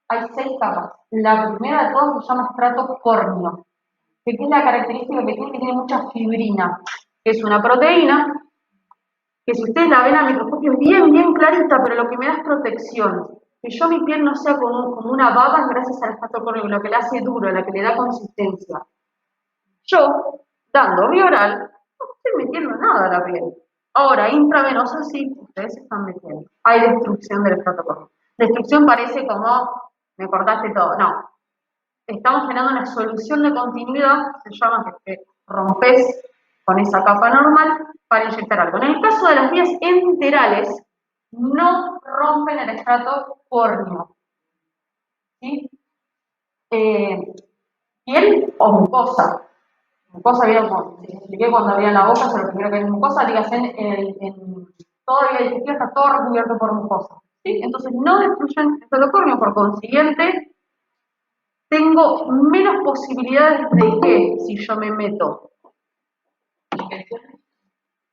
hay 6 capas. La primera de todas se llama estrato córneo, que es la característica que tiene mucha fibrina, que es una proteína, que si ustedes la ven al microscopio es bien clarita, pero lo que me da es protección. Que yo mi piel no sea como una baba es gracias al estrato córneo, lo que la hace duro, la que le da consistencia. Yo, dando Bioral, no estoy metiendo nada a la piel. Ahora, intravenosa sí, ustedes están metiendo. Hay destrucción del estrato córneo. Destrucción parece como, me cortaste todo. No. Estamos generando una solución de continuidad, se llama que rompes con esa capa normal para inyectar algo. En el caso de las vías enterales, no rompen el estrato córneo. ¿Sí? Piel o mucosa. Mucosa, vieron como les expliqué cuando abrían la boca, pero primero que es mucosa, digas, en toda vía digestiva está todo recubierto por mucosa. ¿Sí? Entonces no destruyen el estrato córneo, por consiguiente, tengo menos posibilidades de que si yo me meto.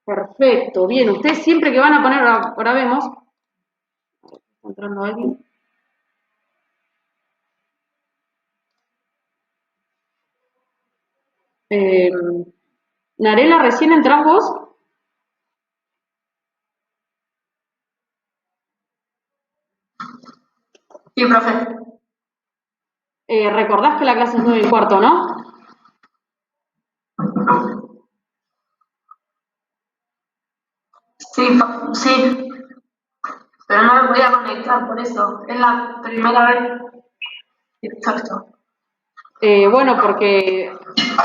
Perfecto, bien. Ustedes siempre que van a poner, ahora vemos. ¿Está entrando alguien? Narela, ¿recién entrás vos? Sí, profe. Recordás que la clase es 9:15, ¿no? Sí. Pero no me podía conectar por eso. Es la primera vez. Exacto. Bueno, porque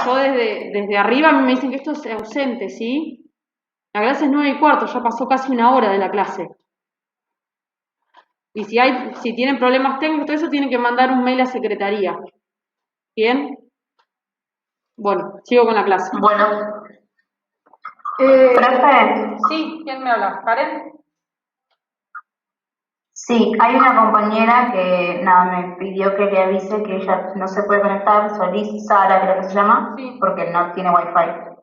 yo desde arriba me dicen que esto es ausente, ¿sí? La clase es 9:15, ya pasó casi una hora de la clase. Y si tienen problemas técnicos, todo eso tienen que mandar un mail a secretaría. ¿Bien? Bueno, sigo con la clase. Bueno. Profe. Sí, ¿quién me habla? ¿Karen? Sí, hay una compañera que nada me pidió que le avise que ella no se puede conectar, Solís Sara creo que se llama, Sí. porque no tiene wifi.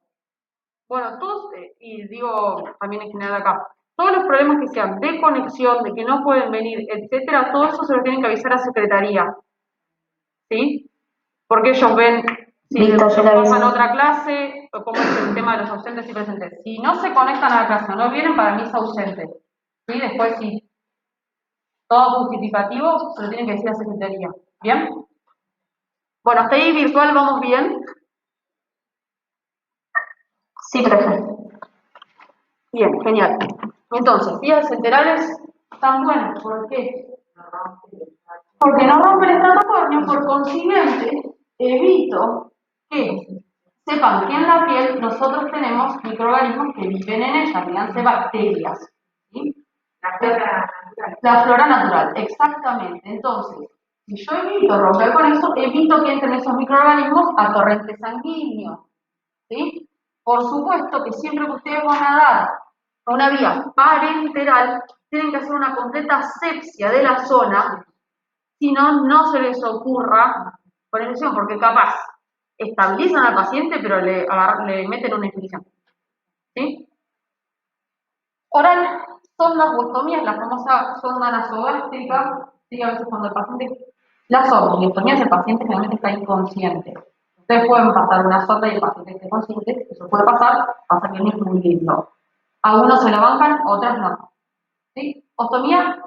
Bueno, todos, y digo también en general acá, todos los problemas que sean de conexión, de que no pueden venir, etcétera, todo eso se lo tienen que avisar a secretaría. ¿Sí? Porque ellos ven, si Listo, yo le aviso. pasan otra clase, cómo es el tema de los ausentes y presentes. Si no se conectan a la clase, no vienen, para mí es ausente. ¿Sí? Después, si todo justificativo, se lo tienen que decir a secretaría. ¿Bien? Bueno, hasta ahí virtual, ¿vamos bien? Sí, profe. Bien, genial. Entonces, vías enterales están buenas. ¿Por qué? Porque no rompen el estrato córneo, por consiguiente, evito que sepan que en la piel nosotros tenemos microorganismos que viven en ella, díganse bacterias. ¿Sí? La flora natural, exactamente. Entonces, si yo evito romper con eso, evito que entren esos microorganismos a torrente sanguíneo. ¿Sí? Por supuesto que siempre que ustedes van a dar a una vía parenteral, tienen que hacer una completa asepsia de la zona, si no, no se les ocurra poner infección, porque capaz estabilizan al paciente, pero le meten una infección. ¿Sí? Oral, sondas ostomías, la famosa sonda nasogástrica, ¿sí? A veces cuando el paciente, la sonda y ostomías, el paciente generalmente está inconsciente. Ustedes pueden pasar una sonda y el paciente esté consciente, eso puede pasar, pasa que no es muy lindo. Algunos se la bancan, otras no. ¿Sí? Ostomía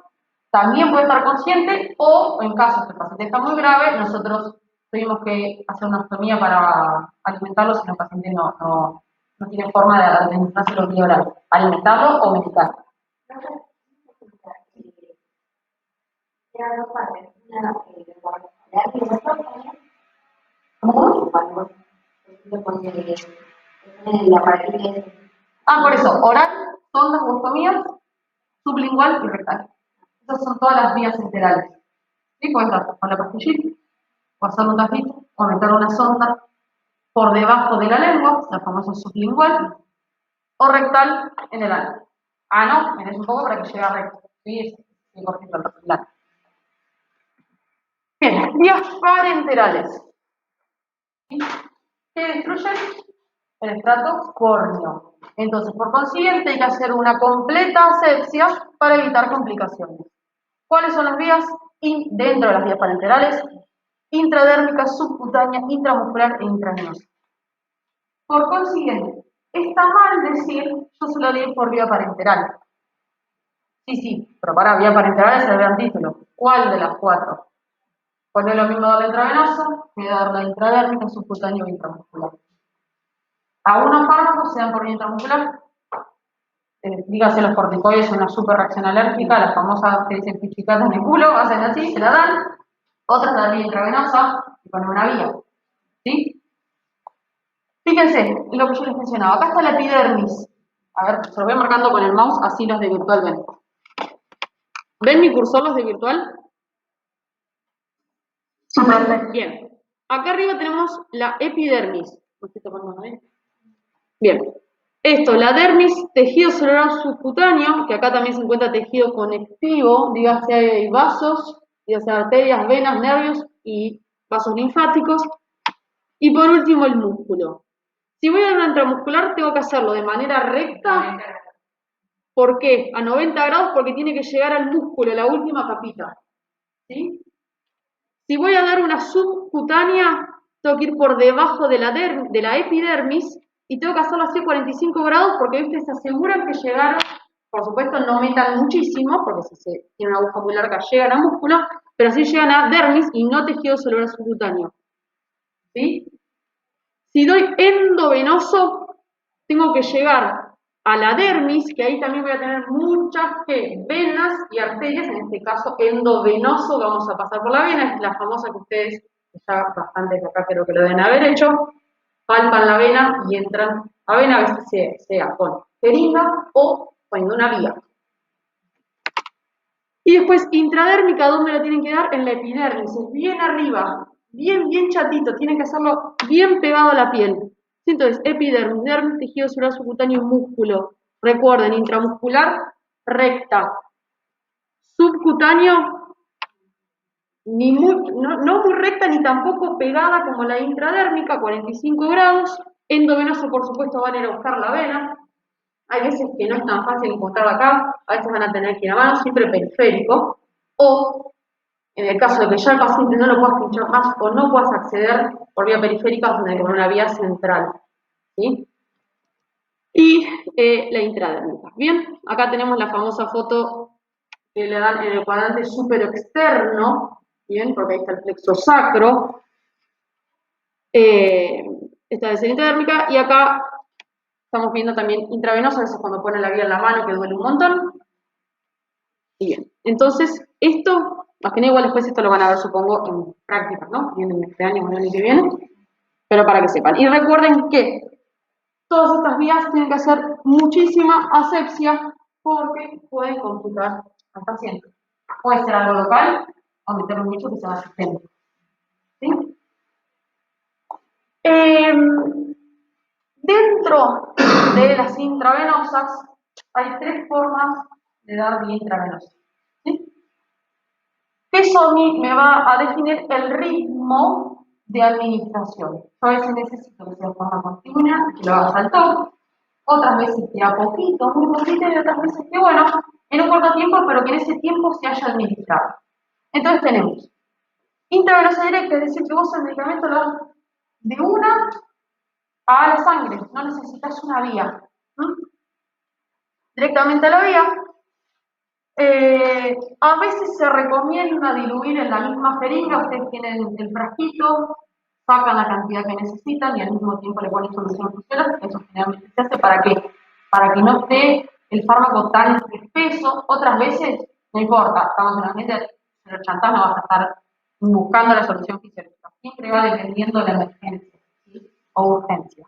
también puede estar consciente, o en caso de que el paciente está muy grave, nosotros tuvimos que hacer una ostomía para alimentarlo si el paciente no tiene forma de administrárselo vía oral. Alimentarlo o medicar. Por eso, oral, sondas u ostomías, sublingual y rectal. Esas son todas las vías enterales. ¿Sí? Puedes dar con la pastillita, o hacer un tapito, o meter una sonda por debajo de la lengua, la famosa sublingual, o rectal en el ano. Ano, tenés un poco para que llegue a recto. ¿Sí? Es cortito el rectal. Bien, vías parenterales. ¿Sí? ¿Qué destruyen? El estrato córneo. Entonces, por consiguiente, hay que hacer una completa asepsia para evitar complicaciones. ¿Cuáles son las vías? Dentro de las vías parenterales, intradérmica, subcutánea, intramuscular e intravenosa. Por consiguiente, está mal decir, yo se lo di por vía parenteral. Sí, pero para vía parenteral es el gran título. ¿Cuál de las cuatro? Pues no es lo mismo dar la intravenosa que dar la intradérmica, subcutánea o intramuscular. Algunos fármacos se dan por vía intramuscular. Dígase los corticoides, una super reacción alérgica, las famosas que dicen pichicatas en el culo, hacen así, se la dan. Otras dan vía intravenosa y ponen una vía. ¿Sí? Fíjense lo que yo les mencionaba. Acá está la epidermis. A ver, se lo voy marcando con el mouse, así los de virtual ven. ¿Ven mi cursor los de virtual? Bien. Acá arriba tenemos la epidermis. Bien. Esto, la dermis, tejido celular subcutáneo, que acá también se encuentra tejido conectivo, dígase hay vasos, dígase arterias, venas, nervios y vasos linfáticos. Y por último el músculo. Si voy a dar una intramuscular, tengo que hacerlo de manera recta. ¿Por qué? A 90 grados, porque tiene que llegar al músculo, la última capita. ¿Sí? Si voy a dar una subcutánea, tengo que ir por debajo de la epidermis y tengo que hacerlo así a 45 grados porque ustedes se aseguran que llegaron, por supuesto no metan muchísimo, porque si se tiene una aguja muy larga llegan a músculo, pero así llegan a dermis y no tejido celular subcutáneo. ¿Sí? Si doy endovenoso, tengo que llegar a la dermis, que ahí también voy a tener muchas venas y arterias, en este caso endovenoso, vamos a pasar por la vena, es la famosa que ustedes, ya bastante de acá creo que lo deben haber hecho, palpan la vena y entran a vena, a veces sea con jeringa o poniendo una vía. Y después intradérmica, ¿dónde lo tienen que dar? En la epidermis, es bien arriba, bien chatito, tienen que hacerlo bien pegado a la piel. Entonces, epidermis, dermis, tejido celular subcutáneo y músculo. Recuerden, intramuscular, recta. Subcutáneo, no muy recta ni tampoco pegada como la intradérmica, 45 grados. Endovenoso, por supuesto, van a ir a buscar la vena. Hay veces que no es tan fácil encontrarla acá, a veces van a tener que ir a mano, siempre periférico. O, en el caso de que ya el paciente no lo puedas pinchar más o no puedas acceder por vía periférica, vas a tener que poner una vía central. ¿sí? Y la intradérmica. Bien, acá tenemos la famosa foto que le dan en el cuadrante superior externo, bien, porque ahí está el plexo sacro. Esta es la intradérmica, y acá estamos viendo también intravenosa, a veces cuando pone la vía en la mano, que duele un montón. Y bien, entonces esto, más que nada igual después esto lo van a ver, supongo, en prácticas, ¿no? Bien, en este año o en el año que viene, pero para que sepan. Y recuerden que todas estas vías tienen que hacer muchísima asepsia porque pueden complicar al paciente. Puede ser algo local o meterlo mucho que sea sistémico. ¿Sí? Dentro de las intravenosas hay 3 formas de dar vía intravenosa. ¿Sí? Eso a mí me va a definir el ritmo de administración. Yo a veces necesito que sea de forma continua, que lo haga al toque, otras veces que a poquito, muy poquito, y otras veces que, bueno, en un corto tiempo, pero que en ese tiempo se haya administrado. Entonces tenemos intravenosa directa, es decir, que vos el medicamento lo das de una a la sangre, no necesitas una vía. Directamente a la vía. A veces se recomienda diluir en la misma jeringa, ustedes tienen el frasquito, sacan la cantidad que necesitan y al mismo tiempo le ponen solución fisiológica. Eso generalmente se hace para que no esté el fármaco tan espeso. Otras veces, no importa, estamos en un ambiente de los chantas, no vas a estar buscando la solución fisiológica. Siempre va dependiendo de la emergencia, ¿sí? O urgencia.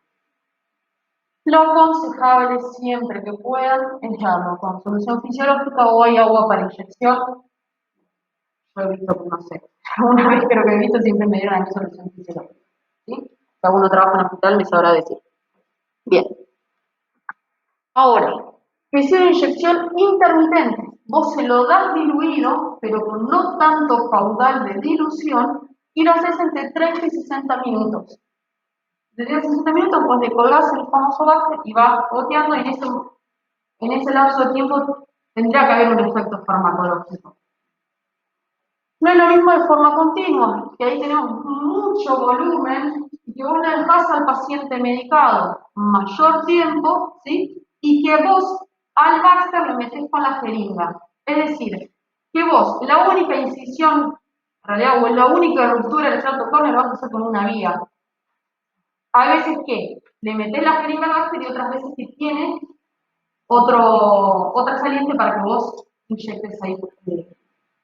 Lo aconsejable siempre que puedan es darlo con solución fisiológica o hay agua para inyección. Yo he visto, no sé, una vez creo que he visto, siempre me dieron a mí solución fisiológica. ¿Sí? Si alguno trabaja en hospital me sabrá decir. Bien. Ahora, que sea inyección intermitente. Vos se lo das diluido, pero con no tanto caudal de dilución, y lo haces entre 30 y 60 minutos. De 10 a 60 minutos, pues le colgás el famoso base y va goteando, y en ese lapso de tiempo tendría que haber un efecto farmacológico. No es lo mismo de forma continua, que ahí tenemos mucho volumen y que vos le dejás al paciente medicado mayor tiempo, ¿sí? Y que vos al Baxter le metés con la jeringa. Es decir, que vos la única incisión, en realidad, o la única ruptura del trato córneo lo vas a hacer con una vía. Hay veces que le metés la jeringa al Baxter y otras veces que tiene otra saliente para que vos inyectes ahí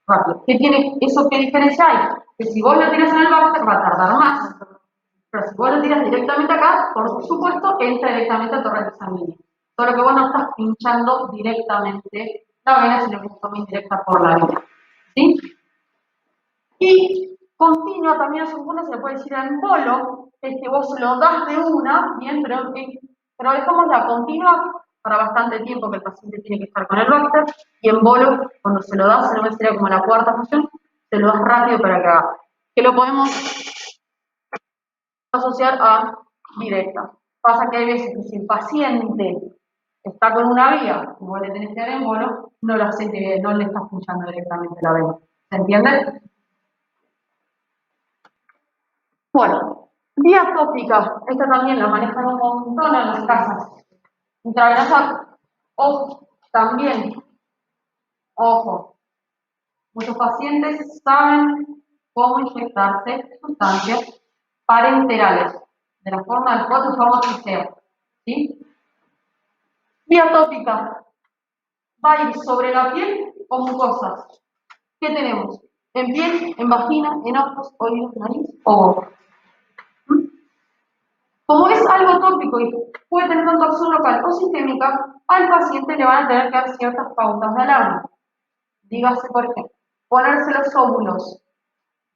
rápido. ¿Qué tiene eso? ¿Qué diferencia hay? Que si vos lo tiras en el Baxter va a tardar más, pero si vos lo tiras directamente acá, por supuesto, entra directamente al torrente sanguíneo. Solo que vos no estás pinchando directamente la vena, sino que es forma indirecta por la vena. ¿Sí? Y continua también, según se le puede decir en bolo, es que vos lo das de una, bien, pero dejamos la continua para bastante tiempo que el paciente tiene que estar con el Baxter, y en bolo, cuando se lo das, se lo sería como la cuarta función, se lo das rápido para que haga. Que lo podemos asociar a directa. Pasa que hay veces que si el paciente está con una vía y vos le tenés que dar en bolo, no lo haces no le estás pinchando directamente la vena. ¿Se entiende? Bueno, vía tópica, esta también la manejan un montón en las casas. Intravenosa, ojo, también, ojo, muchos pacientes saben cómo inyectarse sustancias parenterales, de la forma del cuatro formas que sea, ¿sí? Vía tópica, va a ir sobre la piel o mucosas. ¿Qué tenemos? En piel, en vagina, en ojos, oídos, nariz o boca. Como es algo tópico y puede tener tanto acción local o sistémica, al paciente le van a tener que dar ciertas pautas de alarma. Dígase, por ejemplo, ponerse los óvulos.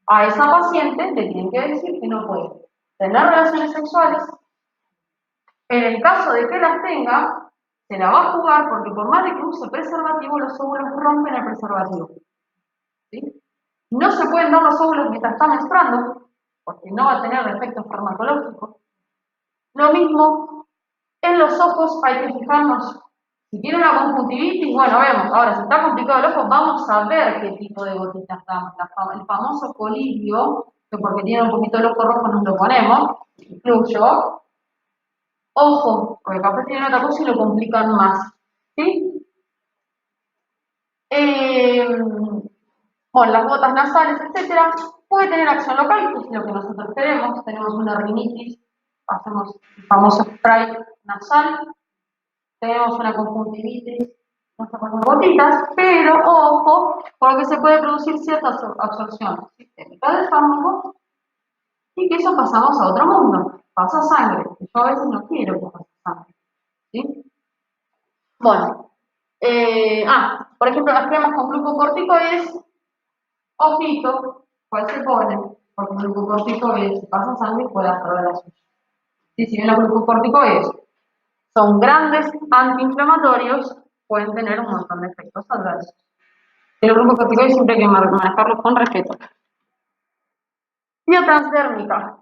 A esa paciente le tienen que decir que no puede tener relaciones sexuales. En el caso de que las tenga, se la va a jugar porque por más de que use preservativo, los óvulos rompen el preservativo. ¿Sí? No se pueden dar los óvulos mientras está menstruando, porque no va a tener efectos farmacológicos. Lo mismo, en los ojos hay que fijarnos. Si tiene una conjuntivitis, bueno, vemos. Ahora, si está complicado el ojo, vamos a ver qué tipo de gotitas damos. El famoso colirio, que porque tiene un poquito el ojo rojo nos lo ponemos, incluyo. Ojo, porque capaz tienen otra cosa y lo complican más. ¿Sí? Bueno, las gotas nasales, etcétera, puede tener acción local, que es lo que nosotros queremos. Tenemos una rinitis, hacemos el famoso spray nasal, tenemos una conjuntivitis, nos sacamos gotitas, pero ojo, porque se puede producir cierta absorción sistémica del fármaco y que eso pasamos a otro mundo, pasa sangre, que yo a veces no quiero que pase sangre. ¿Sí? Bueno, por ejemplo, las cremas con glucocorticoides, ojito, ¿cuál se pone? Porque el glucocorticoides, si pasa sangre, puede hacer la suya. Y si bien los glucocorticoides son grandes antiinflamatorios, pueden tener un montón de efectos adversos. Y los glucocorticoides siempre hay que manejarlos con respeto. Vía transdérmica.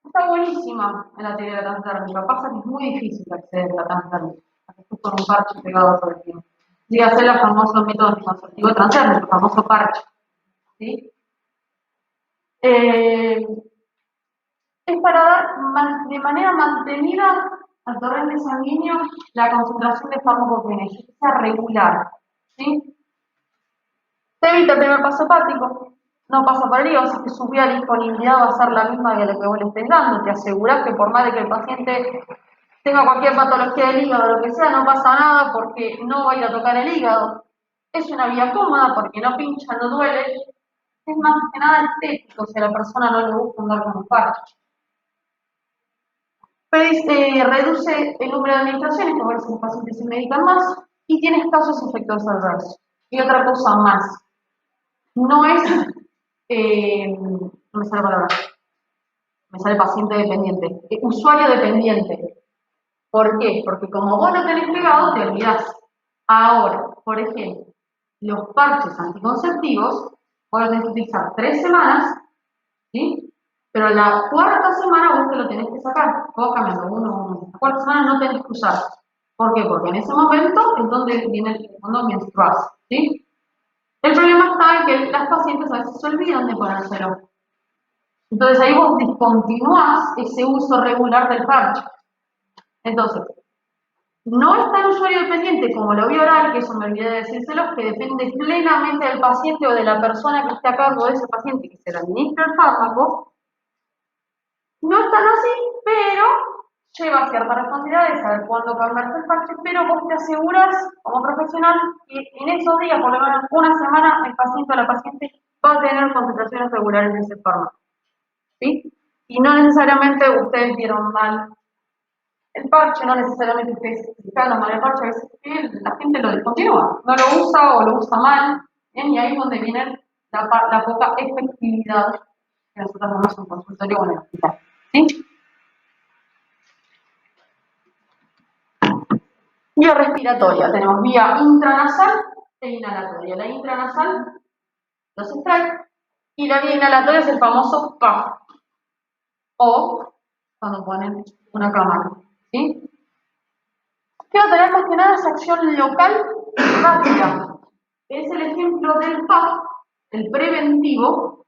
Está buenísima en la teoría de la transdérmica. Pasa que es muy difícil acceder a la transdérmica. Estés con un parche pegado todo el tiempo. Dígase el famoso método anticonceptivo transdérmico, el famoso parche. ¿Sí? Es para dar de manera mantenida al torrente sanguíneo la concentración de fármaco que necesita regular. ¿Sí? Se evita el primer paso hepático, no pasa por el hígado, así que su vía de disponibilidad va a ser la misma que la que vos le estés dando. Te asegurás que por más de que el paciente tenga cualquier patología del hígado o lo que sea, no pasa nada porque no va a ir a tocar el hígado. Es una vía cómoda porque no pincha, no duele. Es más que nada estético si a la persona no le gusta andar con un parche. Reduce el número de administraciones, que a veces los pacientes se medican más, y tiene escasos efectos adversos. Y otra cosa más, no es, no me sale la palabra, me sale paciente dependiente, usuario dependiente. ¿Por qué? Porque como vos lo tenés pegado, te olvidás. Ahora, por ejemplo, los parches anticonceptivos, vos los tenés que utilizar 3 semanas, ¿sí? Pero la cuarta semana vos te lo tenés que sacar, vos cambiando uno. La cuarta semana no tenés que usar. ¿Por qué? Porque en ese momento es donde viene cuando menstruás, ¿sí? El problema está en que las pacientes a veces se olvidan de ponérselo. Entonces ahí vos discontinuás ese uso regular del parche. Entonces, no es tan usuario dependiente como la vía oral, que eso me olvidé de decírselos, que depende plenamente del paciente o de la persona que esté a cargo de ese paciente que se le administra el fármaco. No es tan así, pero lleva cierta responsabilidad de saber cuándo cambiarse el parche, pero vos te aseguras como profesional que en esos días, por lo menos una semana, el paciente o la paciente va a tener concentraciones regulares de ese fármaco. ¿Sí? Y no necesariamente ustedes vieron mal el parche, no necesariamente ustedes explicaron mal el parche, a veces la gente lo descontinúa, no lo usa o lo usa mal, y ahí es donde viene la poca efectividad que nosotros damos en consultorio o en el hospital. ¿Sí? Vía respiratoria, tenemos vía intranasal e inhalatoria. La intranasal, los sprays, y la vía inhalatoria es el famoso PAF, o cuando ponen una cámara. ¿Sí? ¿Qué va a tener más que nada esa acción local rápida? Es el ejemplo del PAF, el preventivo.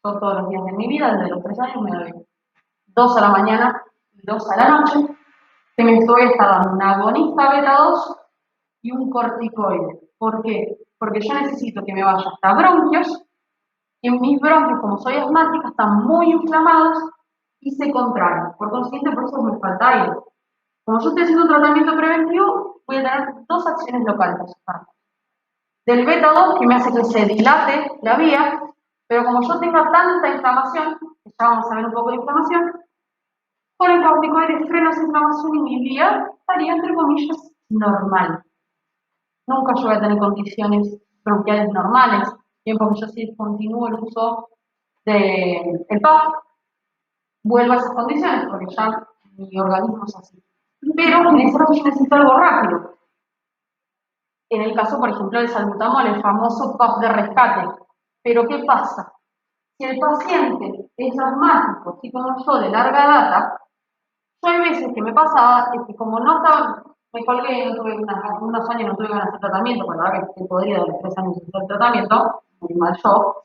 Son todos los días de mi vida, desde los 3 años me doy 2 a la mañana y 2 a la noche, que me estoy dando un agonista beta 2 y un corticoide. ¿Por qué? Porque yo necesito que me vaya hasta bronquios, y en mis bronquios, como soy asmática, están muy inflamados y se contraen. Por consiguiente, por eso me falta aire. Como yo estoy haciendo un tratamiento preventivo, voy a tener 2 acciones locales. Del beta 2, que me hace que se dilate la vía, pero como yo tenga tanta inflamación, que ya vamos a ver un poco de inflamación, con el corticoide freno esa inflamación y mi vía estaría, entre comillas, normal. Nunca yo voy a tener condiciones bronquiales normales, bien porque yo sí discontinúo el uso del PAF, vuelvo a esas condiciones, porque ya mi organismo es así. Pero en ese caso yo necesito algo rápido. En el caso, por ejemplo, del salbutamol, el famoso PAF de rescate. Pero ¿qué pasa? Si el paciente es asmático, así como yo, de larga data, yo hay veces que me pasaba es que como no estaba, me colgué, no tuve unos años no tuve ganas de hacer tratamiento, pues la verdad que podría de los 3 años hacer tratamiento, muy mal yo.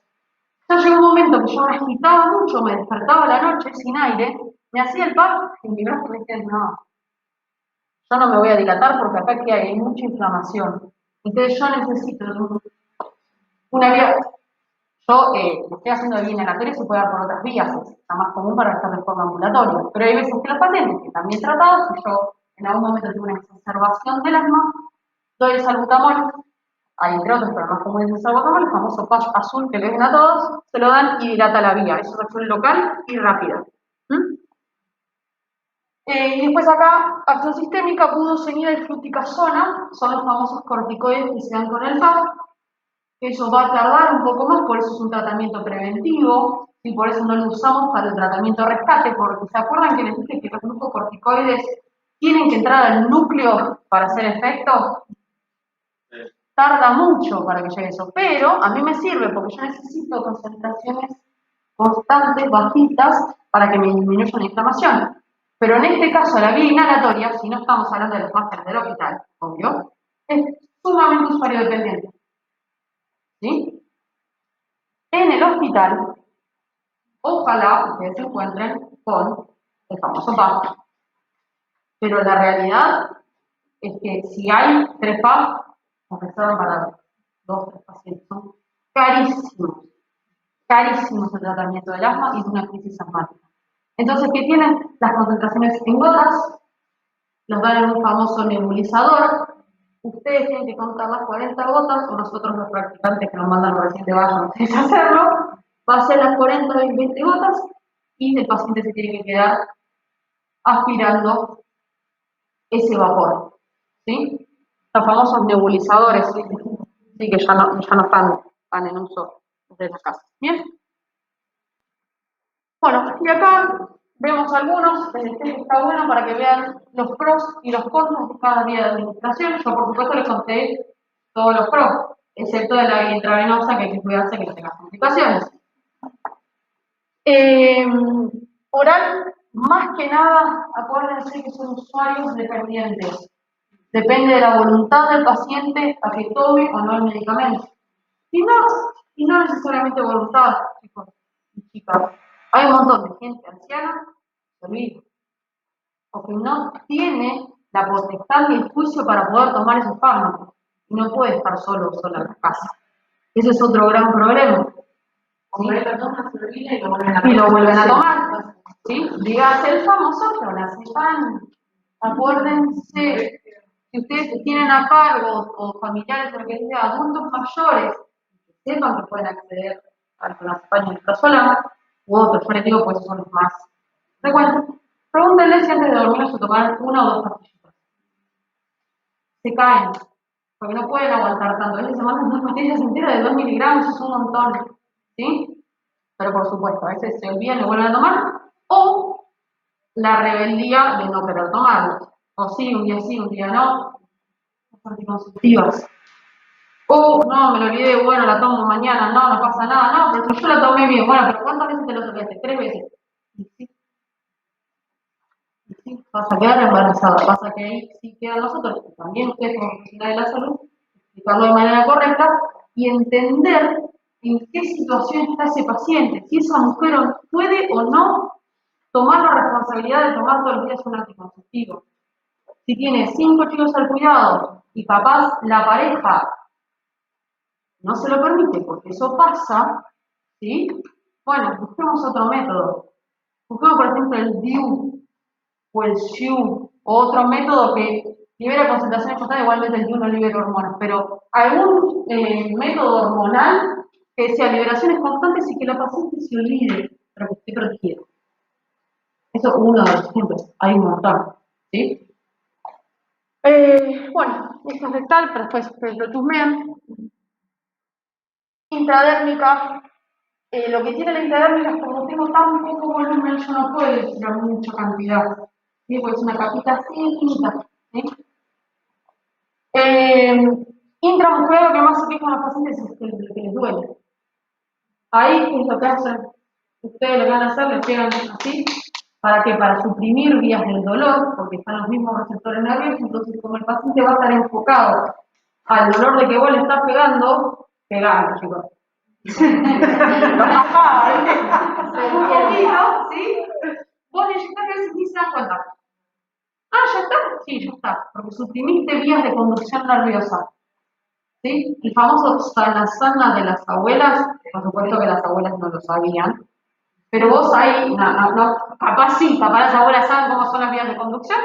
Entonces llegó un momento que yo me agitaba mucho, me despertaba a la noche sin aire, me hacía el PAF y mi brazo me decía, no, Yo no me voy a dilatar porque acá que hay mucha inflamación. Entonces yo necesito una vía. Yo lo estoy haciendo de vía inhalatoria y se puede dar por otras vías, es la más común para hacer de forma ambulatoria. Pero hay veces que los pacientes que están bien tratados, si yo en algún momento tengo una exacerbación del asma, doy el salbutamol, hay entre otros, pero más común es el salbutamol, el famoso patch azul que le ven a todos, se lo dan y dilata la vía. Eso es acción local y rápida. Y después acá, acción sistémica, budesonida y fluticasona, son los famosos corticoides que se dan con el PAP. Eso va a tardar un poco más, por eso es un tratamiento preventivo, y por eso no lo usamos para el tratamiento rescate, porque ¿se acuerdan que les dije que los glucocorticoides tienen que entrar al núcleo para hacer efecto? Tarda mucho para que llegue eso, pero a mí me sirve porque yo necesito concentraciones constantes, bajitas, para que me disminuya la inflamación. Pero en este caso, la vía inhalatoria, si no estamos hablando de los másteres del hospital, obvio, es sumamente usuario dependiente. ¿Sí? En el hospital, ojalá ustedes se encuentren con el famoso PAP. Pero la realidad es que si hay 3 PAP, nos reservan para 2 o 3 pacientes. Son carísimos. Carísimos el tratamiento del asma y de una crisis asmática. Entonces, ¿qué tienen? Las concentraciones en gotas, los dan en un famoso nebulizador. Ustedes tienen que contar las 40 gotas, o nosotros los practicantes que nos mandan recién de vayan ustedes a hacerlo, va a ser las 40 y 20 gotas, y el paciente se tiene que quedar aspirando ese vapor. ¿Sí? Los famosos nebulizadores, ¿sí? Sí, que ya no están en uso desde la casa. ¿Bien? Bueno, y acá vemos algunos, este está bueno para que vean los pros y los contras de cada vía de administración. Yo, por supuesto, les conté todos los pros, excepto de la vía intravenosa, que hay que cuidarse que no tenga complicaciones. Oral, más que nada, acuérdense que son usuarios dependientes. Depende de la voluntad del paciente a que tome o no el medicamento. Y no necesariamente voluntad, chicos y chicas. Hay un montón de gente anciana que olvida, o que no tiene la potestad ni el juicio para poder tomar esos fármacos. Y no puede estar solo o sola en la casa. Ese es otro gran problema. ¿Sí? Y lo vuelven a tomar. ¿Sí? Dígase el famoso clonazepam. Acuérdense, si ustedes tienen a cargo o familiares o lo que sea, adultos mayores, que sepan que pueden acceder al clonazepam y al prazolam, u otros, yo les digo, pues son los más frecuentes. Pregúntenle si antes de dormir se tomaron 1 o 2 pastillitas. Se caen, porque no pueden aguantar tanto. A veces se mandan 2 pastillas enteras de 2 miligramos, es un montón. ¿Sí? Pero por supuesto, a veces se olvidan y vuelven a tomar, o la rebeldía de no querer tomarlo. O sí, un día no. Las anticonceptivas. O no, me lo olvidé, bueno, la tomo mañana, no pasa nada, no, pero si yo la tomé bien, bueno, pero ¿cuántas veces te lo tomaste? 3 veces. Y sí, vas a quedar embarazada, pasa que ahí sí quedan nosotros, y también ustedes como profesionales de la salud, explicarlo de manera correcta y entender en qué situación está ese paciente, si esa mujer puede o no tomar la responsabilidad de tomar todos los días un anticonceptivo. Si tiene 5 chicos al cuidado y capaz la pareja no se lo permite porque eso pasa, ¿sí? Bueno, busquemos otro método. Busquemos, por ejemplo, el DIU o el SHU, o otro método que libera concentraciones constantes, igualmente el DIU no libera hormonas, pero algún método hormonal que sea liberaciones constantes y que la paciente se olvide, pero que esté protegida. Eso es uno de los ejemplos, hay un montón, ¿sí? Bueno, esto es rectal, pero después retusmean. Intradérmica, lo que tiene la intradérmica es como tengo tan poco volumen, yo no puedo tirar mucha cantidad, ¿sí? Porque es una capita así finita, ¿sí? Intramuscular, lo que más se quejan los pacientes es que les duele. Ahí es lo que hacen, ustedes lo que van a hacer, les pegan así. ¿Para qué? Para suprimir vías del dolor, porque están los mismos receptores nerviosos, entonces como el paciente va a estar enfocado al dolor de que vos le estás pegando, chicos. Lo bajaba, un poquito, ¿sí? Vos le inyectás y a veces ni se dan cuenta. Ah, ¿ya está? Sí, ya está, porque suprimiste vías de conducción nerviosa. ¿Sí? El famoso sana de las abuelas, por supuesto que las abuelas no lo sabían, pero vos ahí, capaz sí, capaz las abuelas saben cómo son las vías de conducción.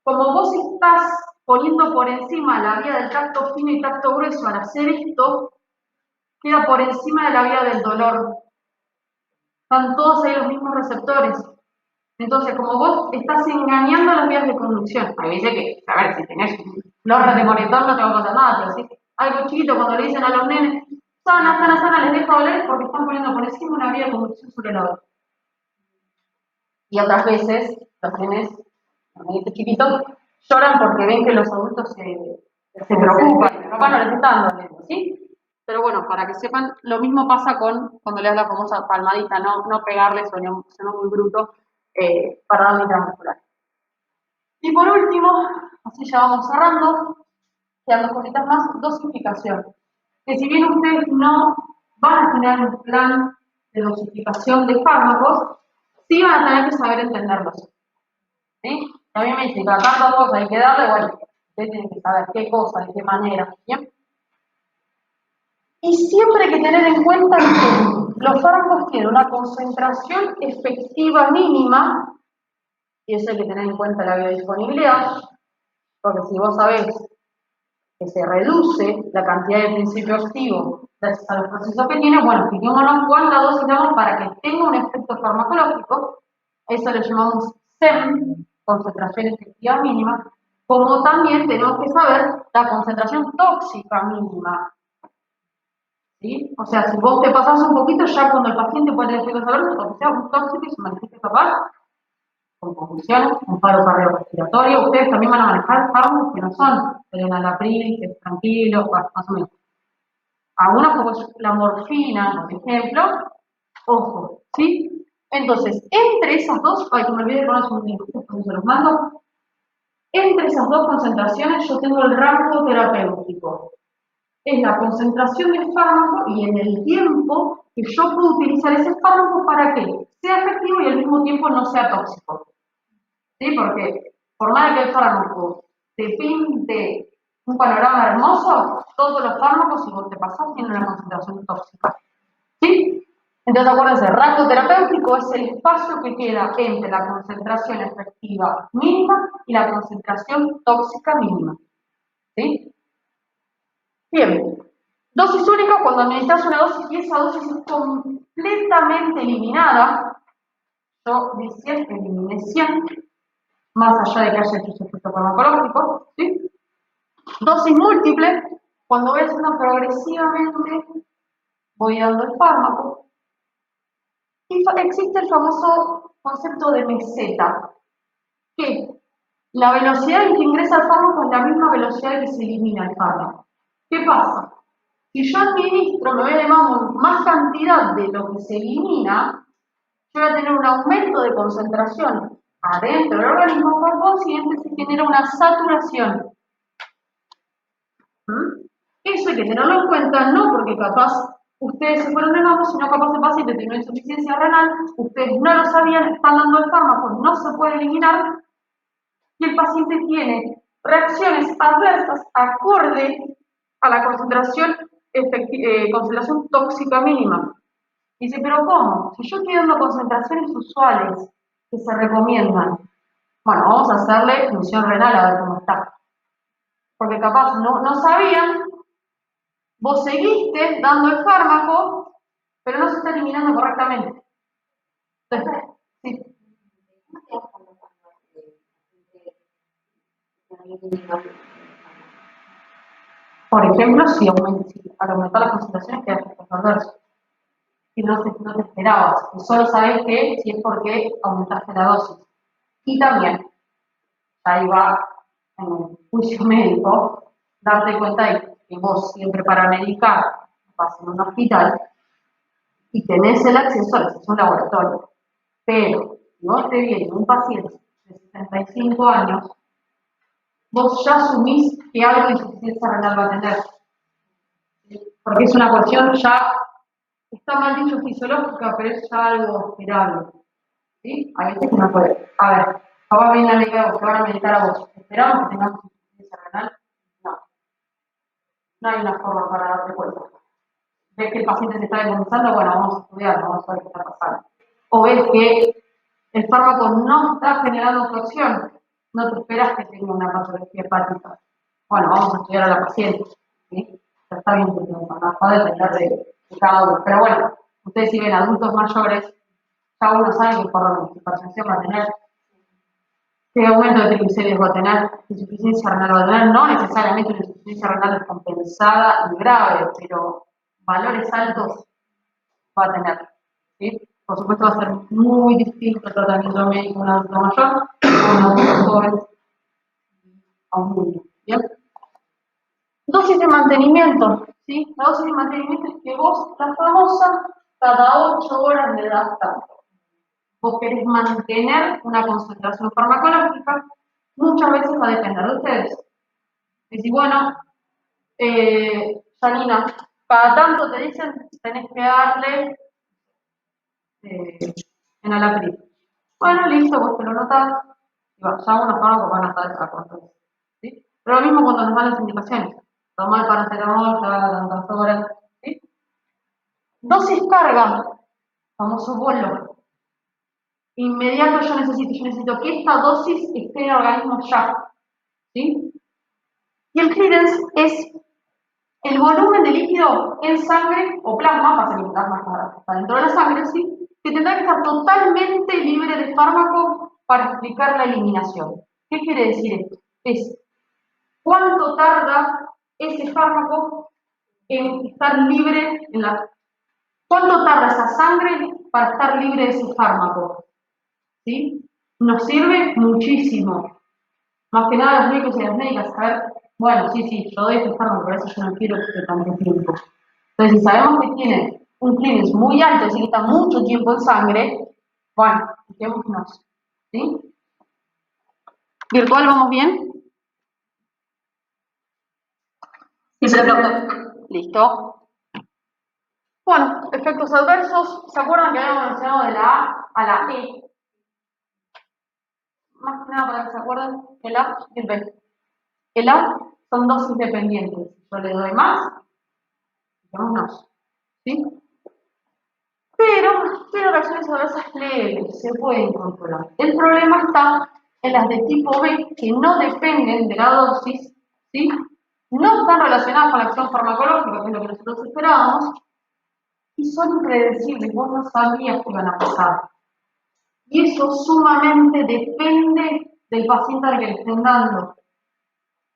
Como vos estás poniendo por encima la vía del tacto fino y tacto grueso al hacer esto, queda por encima de la vía del dolor. Están todos ahí los mismos receptores. Entonces, como vos estás engañando las vías de conducción, a veces que, a ver, si tenés flor de moretón no te va a pasar nada, pero si algo chiquito cuando le dicen a los nenes, sana, les deja doler porque están poniendo por encima una vía de conducción sobre la otra. Y otras veces, los nenes, los nenitos chiquitos, lloran porque ven que los adultos se preocupan, papá no les están doliendo, ¿sí? Pero bueno, para que sepan, lo mismo pasa con cuando le das la famosa palmadita, no pegarle, suena muy bruto, para darle intramuscular. Y por último, así ya vamos cerrando, quedan dos cositas más, dosificación. Que si bien ustedes no van a tener un plan de dosificación de fármacos, sí van a tener que saber entenderlos. ¿Sí? A mí me dice, cada tantas cosas hay que darle, bueno, ustedes tienen que saber qué cosa, de qué manera, ¿bien? Y siempre hay que tener en cuenta que los fármacos tienen una concentración efectiva mínima, y eso hay que tener en cuenta la biodisponibilidad, porque si vos sabés que se reduce la cantidad de principio activo gracias a los procesos que tiene, bueno, fijémonos cuánta dosis damos para que tenga un efecto farmacológico, eso lo llamamos SEM, concentración efectiva mínima, como también tenemos que saber la concentración tóxica mínima. ¿Sí? O sea, si vos te pasás un poquito, ya cuando el paciente puede tener efectos adversos, o que sea un tóxico y se manifieste capaz con convulsiones, un paro cardiorrespiratorio, ustedes también van a manejar fármacos que no son el enalapril, que es tranquilo, más o menos. Algunos como la morfina, por ejemplo, ojo, ¿sí? Entonces, entre esas dos, ay, que me olvidé de poner un dibujo, cuando se los mando, entre esas dos concentraciones yo tengo el rango terapéutico. Es la concentración del fármaco y en el tiempo que yo puedo utilizar ese fármaco para que sea efectivo y al mismo tiempo no sea tóxico. ¿Sí? Porque por más que el fármaco te pinte un panorama hermoso, todos los fármacos, si vos te pasás, tienen una concentración tóxica. ¿Sí? Entonces acuérdense, el rango terapéutico es el espacio que queda entre la concentración efectiva mínima y la concentración tóxica mínima. ¿Sí? Bien, dosis única cuando administras una dosis y esa dosis es completamente eliminada. Yo decía que eliminé 100, más allá de que haya hecho su efecto farmacológico, ¿sí? Dosis múltiple, cuando voy haciendo progresivamente, voy dando el fármaco. Y existe el famoso concepto de meseta, que la velocidad en que ingresa el fármaco es la misma velocidad en que se elimina el fármaco. ¿Qué pasa? Si yo administro, me voy a llamar más cantidad de lo que se elimina, yo voy a tener un aumento de concentración adentro del organismo, por consiguiente se genera una saturación. Eso hay que tenerlo en cuenta, no porque capaz ustedes se fueron de nuevo, sino capaz el paciente tiene una insuficiencia renal, ustedes no lo sabían, están dando el fármaco, no se puede eliminar, y el paciente tiene reacciones adversas acorde a la concentración tóxica mínima. Dice, pero ¿cómo? Si yo estoy dando concentraciones usuales que se recomiendan, bueno, vamos a hacerle función renal a ver cómo está. Porque capaz no sabían, vos seguiste dando el fármaco, pero no se está eliminando correctamente. Entonces, sí. Por ejemplo, si al aumentar las concentraciones quedas efectos adversos. Si no te esperabas, y solo sabes que si es porque aumentaste la dosis. Y también, ahí va en el juicio médico, darte cuenta de que vos siempre para medicar vas en un hospital y tenés el acceso a un laboratorio. Pero si vos te viene un paciente de 65 años, vos ya asumís que algo de insuficiencia renal va a tener. Porque es una cuestión ya, está mal dicho fisiológica, pero es ya algo esperable. ¿Sí? Hay veces que no puede. A ver, Capaz viene la médica que van a medicar a vos. ¿Esperamos que tengamos insuficiencia renal? No. No hay una forma para darte cuenta. ¿Ves que el paciente se está decompensando? Bueno, vamos a estudiar, vamos a ver qué está pasando. O ves que el fármaco no está generando su acción, no te esperas que tenga una patología hepática. Bueno, vamos a estudiar a la paciente. ¿Sí? Está bien que no va a depender de cada uno. Pero bueno, ustedes si ven adultos mayores, cada uno sabe que por hipertensión va a tener, qué aumento de triglicéridos va a tener, insuficiencia renal va a tener, no necesariamente una insuficiencia renal descompensada y grave, pero valores altos va a tener. ¿Sí? Por supuesto va a ser muy distinto el tratamiento médico de un adulto mayor a un adulto joven, a un niño. ¿Bien? Dosis de mantenimiento, ¿sí? La dosis de mantenimiento es que vos, la famosa, cada 8 horas le das tanto. Vos querés mantener una concentración farmacológica, muchas veces va a depender de ustedes. Decís, bueno, Janina, cada tanto te dicen, tenés que darle enalapril. Bueno, listo, vos te lo notás, y ya unos fármacos van a estar a cuánto. ¿Sí? Pero lo mismo cuando nos dan las indicaciones. Tomar paracetamol cada tantas horas. ¿Sí? Dosis carga, famoso bolo. Inmediato yo necesito que esta dosis esté en el organismo ya. ¿Sí? Y el clearance es el volumen de líquido en sangre o plasma, pasa que el plasma está dentro de la sangre, ¿sí? Que tendrá que estar totalmente libre de fármaco para explicar la eliminación. ¿Qué quiere decir esto? Es cuánto tarda ese fármaco en estar libre ¿cuánto tarda esa sangre para estar libre de ese fármaco? ¿Sí? Nos sirve muchísimo. Más que nada los médicos y las médicas, saber, bueno, sí, yo doy este fármaco, por eso yo no quiero que esté tanto tiempo. Entonces, si sabemos que tiene un clearance muy alto, es decir, que está mucho tiempo en sangre, bueno, fijémonos. ¿Sí? ¿Virtual vamos bien? Sí, perfecto. Listo. Bueno, efectos adversos. ¿Se acuerdan que habíamos mencionado de la A a la E? Más que nada para que se acuerden, el A y el B. El A son dosis dependientes. Yo le doy más, vámonos. ¿Sí? Pero tiene reacciones adversas leves, se pueden controlar. El problema está en las de tipo B, que no dependen de la dosis, ¿sí? No están relacionadas con la acción farmacológica, que es lo que nosotros esperábamos, y son impredecibles, vos no sabías que iban a pasar. Y eso sumamente depende del paciente al que le estén dando.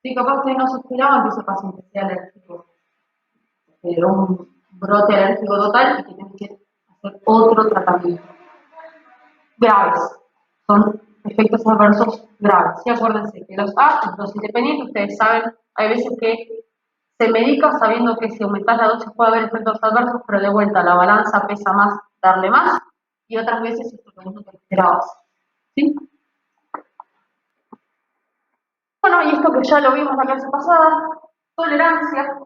Sí, capaz que no se esperaban que ese paciente sea alérgico, pero un brote alérgico total y que tiene que hacer otro tratamiento. Graves, son efectos adversos graves. Sí, acuérdense que los A, los independientes, ustedes saben, hay veces que se medica sabiendo que si aumentas la dosis puede haber efectos adversos, pero de vuelta la balanza pesa más darle más, y otras veces esto que no te esperabas. ¿Sí? Bueno, y esto que ya lo vimos la clase pasada, tolerancia,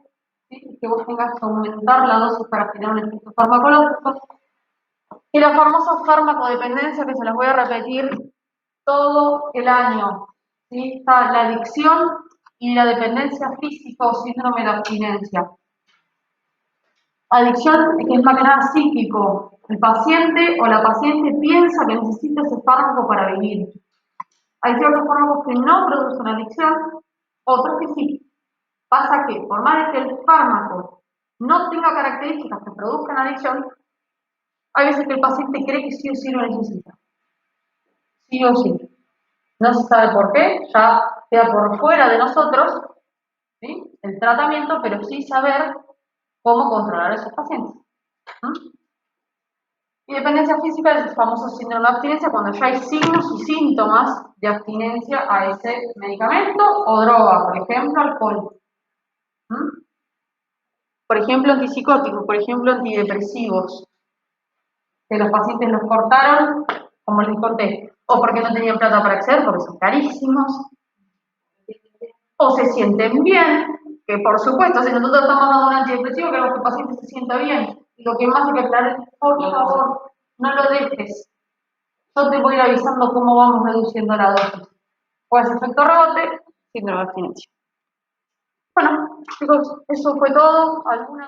¿sí? Que vos tengas que aumentar la dosis para generar un efecto farmacológico. Y la famosa farmacodependencia, que se las voy a repetir todo el año. ¿Sí? Está la adicción y la dependencia física o síndrome de abstinencia. Adicción, que es más que nada psíquico. El paciente o la paciente piensa que necesita ese fármaco para vivir. Hay ciertos fármacos que no producen adicción, otros que sí. Pasa que, por más de que el fármaco no tenga características que produzcan adicción, hay veces que el paciente cree que sí o sí lo necesita. Sí o sí. No se sabe por qué, ya queda por fuera de nosotros, ¿sí? El tratamiento, pero sí saber cómo controlar a esos pacientes. Y dependencia física es el famoso síndrome de abstinencia, cuando ya hay signos y síntomas de abstinencia a ese medicamento o droga, por ejemplo, alcohol. Por ejemplo, antipsicóticos, por ejemplo, antidepresivos, que los pacientes los cortaron, como les conté, o porque no tenían plata para acceder, porque son carísimos, o se sienten bien, que por supuesto, si nosotros estamos dando un antidepresivo, queremos que el paciente se sienta bien. Y lo que más hay que aclarar es, por favor, no lo dejes. yo te voy a ir avisando cómo vamos reduciendo la dosis. Pues efecto rebote, síndrome de abstinencia. Bueno, chicos, eso fue todo. ¿Alguna